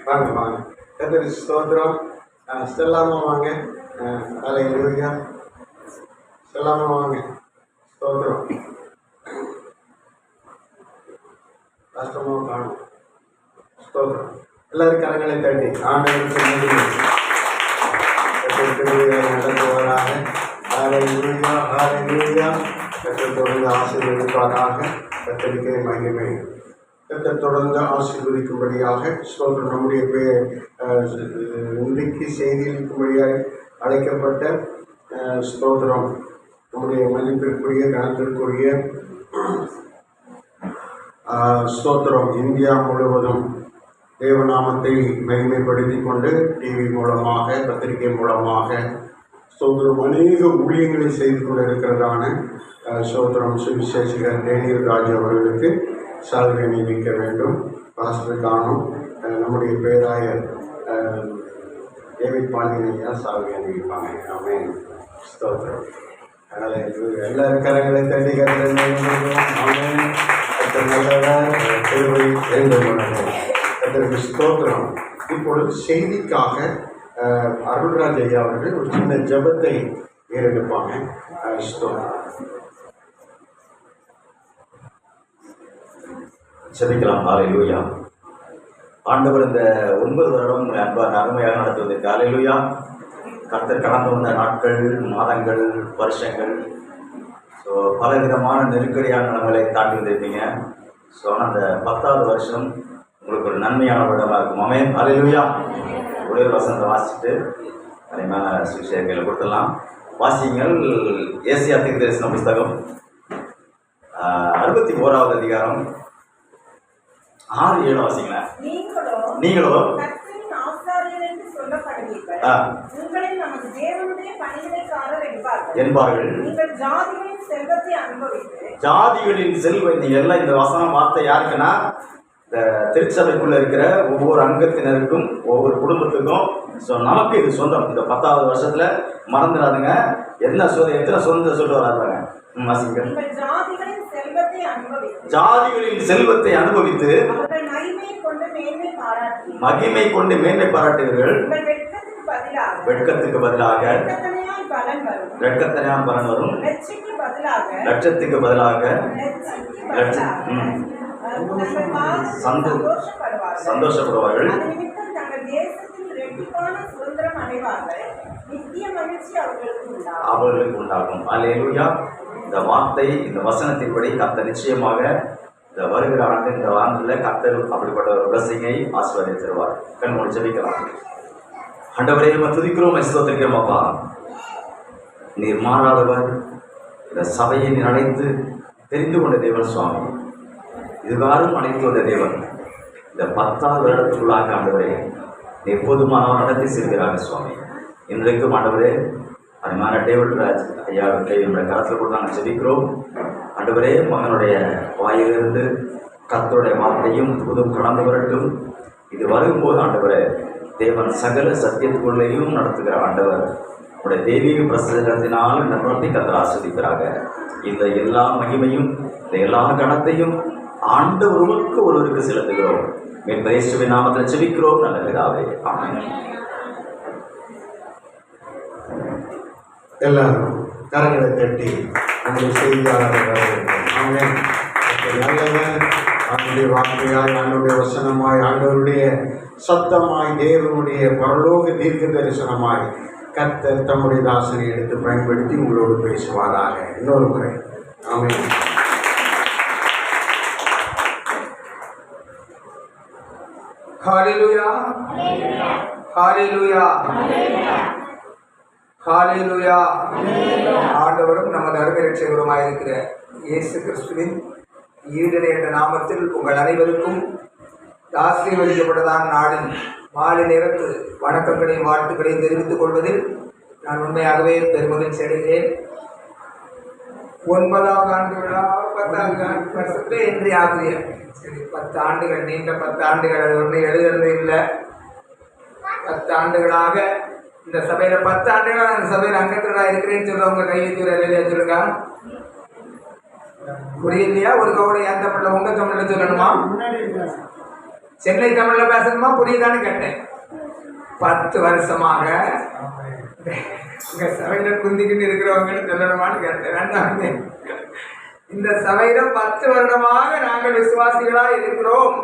வாங்க வாங்க. கர்த்தருக்கு ஸ்தோத்திரம். ஸ்டெல்லாமா வாங்க. ஹல்லேலூயா. ஸ்டெல்லாமா வாங்க. ஸ்தோத்திரம். கஷ்டமாக காணும். ஸ்தோத்திரம். எல்லாரும் கரங்களை தட்டி ஆண்டவருக்கு நடத்துவாராக. ஹல்லேலூயா, ஹல்லேலூயா. கர்த்தர் தொடர்ந்து ஆசீர்வதிப்பாராக. கர்த்தருக்கே மகிமை. கர்த்தர் தொடர்ந்து ஆசீர்வதிக்கும்படியாக ஸ்தோத்திரம். நம்முடைய இன்றைக்கு செய்தியளிக்கும்படியாக அழைக்கப்பட்ட ஸ்தோத்திரம் நம்முடைய மதிப்பிற்குரிய கனத்திற்குரிய ஸ்தோத்திரம் இந்தியா முழுவதும் தேவநாமத்தை மகிமைப்படுத்தி கொண்டு டிவி மூலமாக பத்திரிகை மூலமாக ஸ்தோத்திரம் அநேக ஊழியங்களை செய்து கொண்டிருக்கிறதான ஸ்தோத்திரம் சுவிசேஷகர் டேனியல் ராஜ் அவர்களுக்கு சால்வை அணிவிக்க வேண்டும். பாஸ்டர் காணும் நம்முடைய பேராயர் டேவிட் பாண்டியன் ஐயா சால்வை அணிவிப்பாங்க. ஆமென். ஸ்தோத்திரம். எல்லாரும் கரங்களை தட்டி கர்த்தருக்கு ஸ்தோத்திரம். இப்பொழுது செய்திக்காக அருள்ராஜ் ஐயா அவர்கள் ஒரு சின்ன ஜெபத்தை ஏறெடுப்பாங்க. ஸ்தோத்திரம். செபிக்கலாம். ஹல்லேலூயா. ஆண்டவர் இந்த 9 வருடம் அருமையாக நடத்துவதற்கு ஹல்லேலூயா. கர்த்தர் கடந்து வந்த நாட்கள், மாதங்கள், வருஷங்கள், ஸோ பலவிதமான நெருக்கடியான நிலைமைகளை தாண்டி வந்திருப்பீங்க. ஸோ ஆனால் அந்த 10வது வருஷம் உங்களுக்கு ஒரு நன்மையான வருடமாக இருக்கும். ஆமென். ஹல்லேலூயா. ஒரே வசனத்தை வாசிச்சுட்டு அருமையான சுவிசேஷங்களை கொடுத்துடலாம். வாசிங்கள். ஏசியா தீர்க்கதரிசன புஸ்தகம் 61வது அதிகாரம் 6-7 வாசிங்களேன். நீங்களோ கர்த்தரின் ஆசாரியர் என்று சொல்லப்படுவீர்கள். உங்களில் நமது தேவனுடைய பணிவிடைக்காரர் என்பார்கள். நீங்கள் ஜாதிகளின் செல்வத்தை அனுபவித்து ஜாதிகளின் செல்வம். நீங்க எல்லாம் இந்த வசனம் வார்த்தை யாருக்குன்னா இந்த திருச்சபைக்குள்ள இருக்கிற ஒவ்வொரு அங்கத்தினருக்கும் ஒவ்வொரு குடும்பத்துக்கும். ஸோ நமக்கு இது சொந்தம். இந்த 10வது வருஷத்துல மறந்துடாதுங்க. எத்தனை சொந்த சொல்லிட்டு வராங்க. வாசிங்க. ஜாதிகளின் செல்வத்தை அனுபவித்து மகிமை கொண்டு மேன்மை பாராட்டுவீர்கள். வெட்கத்துக்கு பதிலாக வெட்கத்தனையான பலன் வரும். லட்சத்துக்கு பதிலாக சந்தோஷப்படுவார்கள். அவர்களுக்கு உண்டாகும். அல்லேலூயா. இந்த வார்த்தை, இந்த வசனத்தின்படி கர்த்தர் நிச்சயமாக இந்த வருகிற ஆண்டு, இந்த ஆண்டுல கர்த்தர் அப்படிப்பட்ட ஒரு பிளஸிங்கை ஆசீர்வதித்திருவார். கண் மூடி ஜெபிக்கலாம். ஆண்டவரே, நம்ம துதிக்கிறோம், ஸ்தோத்திரிக்கிறோம். அப்பா, நீர் மாறாதவர். இந்த சபையை நீர் அழைத்து தெரிந்து கொண்ட தேவன் சுவாமி. இதுகாரும் அழைத்து வந்த தேவன். இந்த 10வது வருடத்துக்குள்ளாக ஆண்டவரே நீர் போதுமானவர் நடத்தி செல்கிறாங்க சுவாமி. இன்றைக்கும் ஆண்டவரே அருமையான டேவிட் ராஜ் ஐயா நம்முடைய கரத்தில் கூட நாங்கள் ஜெபிக்கிறோம். ஆண்டவரே, மகனுடைய வாயிலிருந்து கர்த்தருடைய வார்த்தையும் புதும் கடந்து வரட்டும். இது வரும்போது ஆண்டவரே தேவன் சகல சத்தியத்துக்குள்ளேயும் நடத்துகிற ஆண்டவர் உடைய தெய்வீக பிரசன்னத்தினால் நிறுவனத்தை கர்த்தர் ஆஸ்வதிக்கிறாங்க. இந்த எல்லா மகிமையும் இந்த எல்லா கணத்தையும் ஆண்டவருக்கு ஒருவருக்கு செலுத்துகிறோம். மீட்பர் இயேசுவின் நாமத்தில் ஜெபிக்கிறோம் நல்ல பிதாவே. ஆமென். எல்லாரும் கரங்களை தட்டி நம்முடைய செய்தியாளர்கள் ஆமென். நல்லவர், அவனுடைய வார்த்தையாய், ஆண்டவருடைய வசனமாய், ஆண்டவருடைய சத்தமாய், தேவனுடைய பரலோக தீர்க்க தரிசனமாய் கர்த்தர் தம்முடைய தாசனை எடுத்து பயன்படுத்தி உங்களோடு பேசுவாராக. இன்னொரு முறை ஆமென். ஹல்லேலூயா. ஹல்லேலூயா. ஹல்லேலூயா. ஆண்டவரும் நமது அருமை ரட்சகருமாய் இருக்கிற இயேசு கிறிஸ்துவின் ஈடனை என்ற நாமத்தில் உங்கள் அனைவருக்கும் ஆசீர்வதிக்கப்பட்டதான நாளில் மாலை நேரத்து வணக்கங்களையும் வாழ்த்துக்களையும் தெரிவித்துக் கொள்வதில் நான் உண்மையாகவே பெருமகிழ்ச்சி அடைகிறேன். 9வது ஆண்டு விழா 10வது வருஷத்துல இன்றைய ஆசிரியர். சரி, 10 ஆண்டுகள், நீண்ட 10 ஆண்டுகள். அது ஒன்றும் எழுதுறது இல்லை. 10 ஆண்டுகளாக இந்த சபையில 10 ஆண்டுகளாக அந்த சபையில் அங்கத்தினராக இருக்கிறேன்னு சொல்றவங்க கை வச்சு இல்லையா சொல்லுங்க. புரியலையா? ஒரு கவுடை என் தமிழ்ல உங்க தமிழ்ல சொல்லணுமா? சென்னை தமிழ்ல பேசணுமா? புரியுதான்னு கேட்டேன். 10 வருஷமாக இங்க சபையில குந்திக்கிட்டு இருக்கிறவங்கன்னு சொல்லணுமான்னு கேட்டேன். ரெண்டாவது, இந்த சபையில 10 வருடமாக நாங்கள் விசுவாசிகளா இருக்கிறோம்.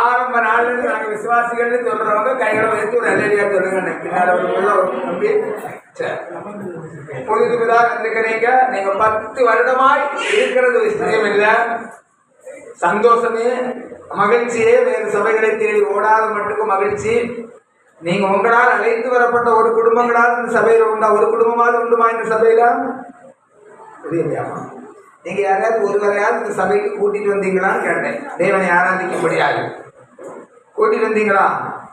ஆரம்ப நாள்ல இருந்து நாங்கள் விசுவாசிகள் சொல்றவங்க கைகளை வைத்து ஒரு அல்லேலியா சொல்லுங்க. பின்னால நம்பி பொழுதுக்குதான் கத்துக்கிறீங்க. நீங்க 10 வருடமாய் இருக்கிறது விஷயம் இல்லை. சந்தோஷமே, மகிழ்ச்சியே. வேறு சபைகளை தேடி ஓடாத மட்டுக்கு மகிழ்ச்சி. நீங்க உங்களால் அழைத்து வரப்பட்ட ஒரு குடும்பங்களால் இந்த சபையில உண்டா? ஒரு குடும்பமாவது உண்டுமா இந்த சபையில? புரியலையாமா? நீங்க யாராவது ஒருவரையாவது இந்த சபைக்கு கூட்டிட்டு வந்தீங்களான்னு கேட்டேன். தேவனை ஆராதிக்கும்படியாக கூட்டிட்டு வந்தீங்களா?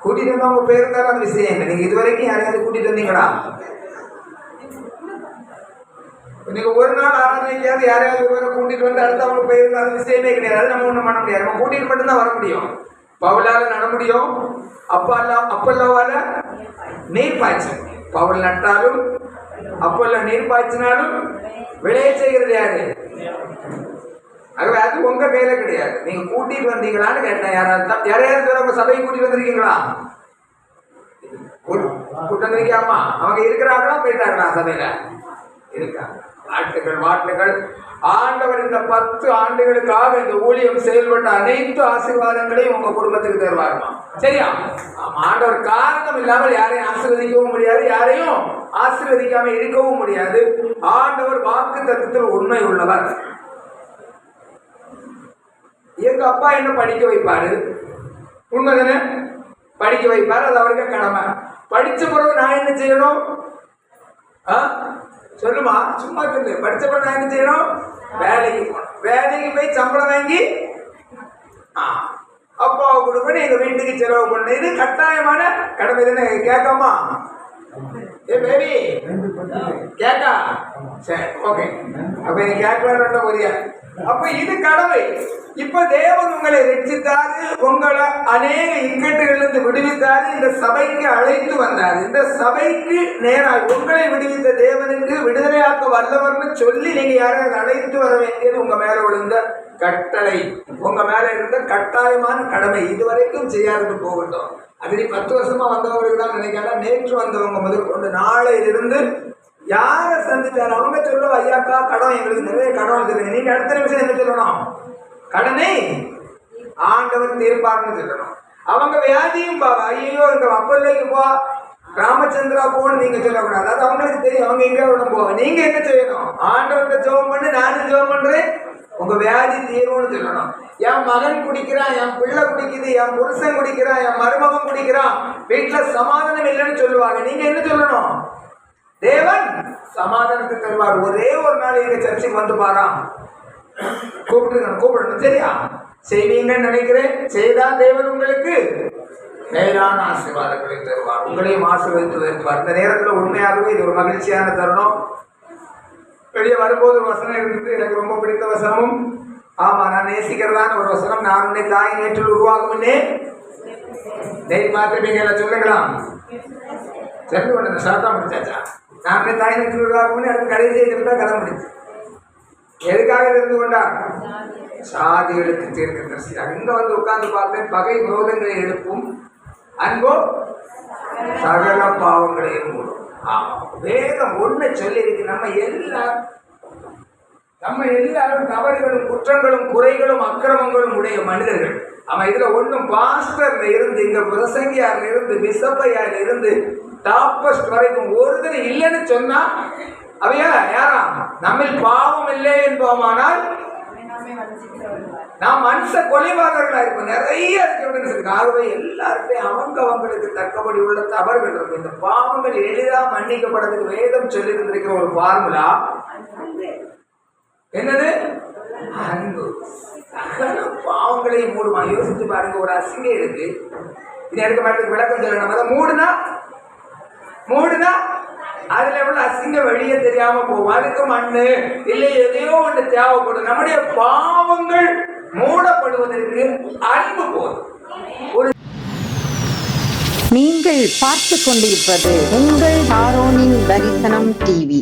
கூட்டிட்டு வந்தா உங்க பேர் இருந்தாலும் அது விஷயம் இல்லை. நீங்க இதுவரைக்கும் யாரையாவது கூட்டிட்டு வந்தீங்களா? நீங்க ஒரு நாள் ஆராதனைக்காவது யாரையாவது ஒருவரை கூட்டிட்டு வந்து அடுத்து அவங்க பேர் இருந்தாலும் விஷயமே கிடையாது. நம்ம ஒண்ணும் பண்ண முடியாது. நம்ம கூட்டிட்டு மட்டும்தான் வர முடியும். பவுலால நட முடியும். அப்பல்லாவால நீர் பாய்ச்சல். பவுல் நட்டாலும் அப்பல்ல நீர் பாய்ச்சினாலும் விளைய செய்கிறது யாரு? ஆகவே அது உங்க கையில கிடையாது. நீங்க கூட்டிட்டு வந்தீங்களான்னு கேட்டேன். யாராவது உங்க சபையை கூட்டிட்டு வந்திருக்கீங்களா? கூட்டம் வந்திருக்காமா? அவங்க இருக்கிறாங்களா போயிட்டாங்களா? சபையில இருக்காங்க. வாழ்த்துக்கள். ஆண்டவர் இந்த 10 ஆண்டுகளுக்காக இந்த ஊழியம் செயல்பட்ட அனைத்து ஆசீர்வாதங்களையும் உங்க குடும்பத்துக்கு தருவாருமா. சரியா? ஆண்டவர் காரணம் இல்லாமல் யாரையும் ஆசீர்வதிக்கவும் முடியாது, யாரையும் ஆசீர்வதிக்காம இருக்கவும் முடியாது. ஆண்டவர் வாக்கு தத்துவத்தில் உண்மை உள்ளவர். எங்க அப்பா என்ன படிக்க வைப்பாரு, உண்மைதானே? படிக்க வைப்பாரு, அது அவருக்கு கடமை. படிச்ச பிறகு நான் என்ன செய்யணும்? சொல்லுமா, சும்மா சொல்லு. படிச்ச பிறகு நான் என்ன செய்யணும்? வேலைக்கு போய் சம்பளம் வாங்கி அப்பாவை கொடுக்கணும், எங்க வீட்டுக்கு செலவு பண்ணு. இது கட்டாயமான கடமை தானே? கேட்காமா? ஏ பேபி கேட்கா? சரி, ஓகே. அப்ப நீ கேட்க ஒரியா? அப்ப இது கடமை. இப்ப தேவன் உங்களை ரட்சித்தாரு, உங்களை அநேக இக்கட்டுகளிலிருந்து விடுவித்தாரு, இந்த சபைக்கு அழைத்து வந்தாரு. இந்த சபைக்கு நேராக உங்களை விடுவித்த தேவனுக்கு விடுதலையாக்க வல்லவர்னு சொல்லி நீங்க யாரையாவது அழைத்து வர வேண்டியது உங்க மேல விழுந்த கட்டளை, உங்க மேல இருந்த கட்டாயமான கடமை. இதுவரைக்கும் செய்யாதது போகட்டும். அது நீ 10 வருஷமா வந்தவங்களுக்கு தான் நினைக்காத. நேற்று வந்தவங்க முதல் கொண்டு நாளையிலிருந்து யாரை சந்திச்சாரு அவங்க சொல்லுவோம், ஐயாக்கா கடன் எங்களுக்கு நிறைய கடன் இருக்குது. நீங்க அடுத்த நிமிஷம் என்ன சொல்லணும்? கடனை ஆண்டவர் தீர்ப்பார்னு சொல்லணும். அவங்க வியாதியும் ஐயோ இந்த அப்பல்லைக்கு போ, ராமச்சந்திரா போன்னு நீங்க சொல்லக்கூடாது. அது அவங்களுக்கு தெரியும், அவங்க எங்க விட போவாங்க. நீங்க என்ன செய்யணும்? ஆண்டவர்கிட்ட ஜெபம் பண்ணு, நானும் ஜெபம் பண்றேன், உங்க வியாதி தீர்வுன்னு சொல்லணும். என் மகன் குடிக்கிறான், என் பிள்ளை குடிக்குது, என் புருஷன் குடிக்கிறான், என் மருமகன் குடிக்கிறான், வீட்டுல சமாதானம் இல்லைன்னு சொல்லுவாங்க. நீங்க என்ன சொல்லணும்? தேவன் சமாதானத்தை தருவார். ஒரே ஒரு நாள் எங்க சர்ச்சைக்கு வந்து பாராம், கூப்பிடணும். சரியா? செய்வீங்கன்னு நினைக்கிறேன். செய்தால் தேவன் உங்களுக்கு மேலான ஆசீர்வாதங்களை தருவார், உங்களையும் ஆசீர்வதித்து வருவார். இந்த நேரத்தில் உண்மையாகவே இது ஒரு மகிழ்ச்சியான தருணம். வெளியே வரும்போது ஒரு வசனம் இருந்தது, எனக்கு ரொம்ப பிடித்த வசனமும். ஆமா, நான் நேசிக்கிறதான ஒரு வசனம். நான் உன்னை தாய் நேற்றில் உருவாகும்னே நெய் பார்த்துப்பீங்க, சொல்லுங்களா? சென்று கொண்டு ஷார்ட்டா முடிச்சாச்சா? நான் உன்னை தாய் நேற்றில் உருவாகும்னு அடுத்து கடைசி செய்துவிட்டா கதை முடிச்சு. எதுக்காக இருந்து கொண்டார்? சாதிகளுக்கு தீர்க்க தரிசித்தார். இங்க வந்து உட்கார்ந்து பார்த்தேன். பகை விரோதங்களை எழுப்பும், அன்போ சகல பாவங்களையும் மூடும். வேதம் ஒண்ணு சொல்லி இருக்கு. நம்ம எல்லாரும் தவறுகளும் குற்றங்களும் குறைகளும் அக்கிரமங்களும் உடைய மனிதர்கள். அவன் இதுல ஒண்ணும் பாஸ்டர்ல இருந்து, இங்க பிரசங்கியார்ல இருந்து, பிசப்பையார்ல இருந்து டாப்பஸ்ட் வரைக்கும் ஒருத்தர் இல்லைன்னு சொன்னா அவையா யாரா? நம்மில் பாவம் இல்லை என்போமானால் நாம் மனுஷ கொலைபாதர்களா இருப்போம். நிறைய இருக்கு. ஆகவே எல்லாருக்கும் அவங்களுக்கு தக்கபடி உள்ள தவறுகள் இருக்கும். இந்த பாவங்கள் எளிதா மன்னிக்கப்படுறதுக்கு வேதம் சொல்லி இருந்திருக்கிற ஒரு ஃபார்முலா என்னது? அன்பு. சகல பாவங்களையும் மூடுமா. யோசிச்சு பாருங்க, ஒரு அசிங்கம் இருக்கு, இது எடுக்க மாட்டேங்குது, விளக்கம் சொல்லணும். அதை மூடுனா அதுல எவ்வளவு அசிங்க வெளியே தெரியாம போகும். அதுக்கு மண்ணு இல்லை எதையோ ஒன்று தேவைப்படும். நம்முடைய பாவங்கள் மூடப்படுவதற்கு அன்பு போதும். நீங்கள் பார்த்து கொண்டிருப்பது உங்கள் ஆரோனின் தரிசனம் டிவி.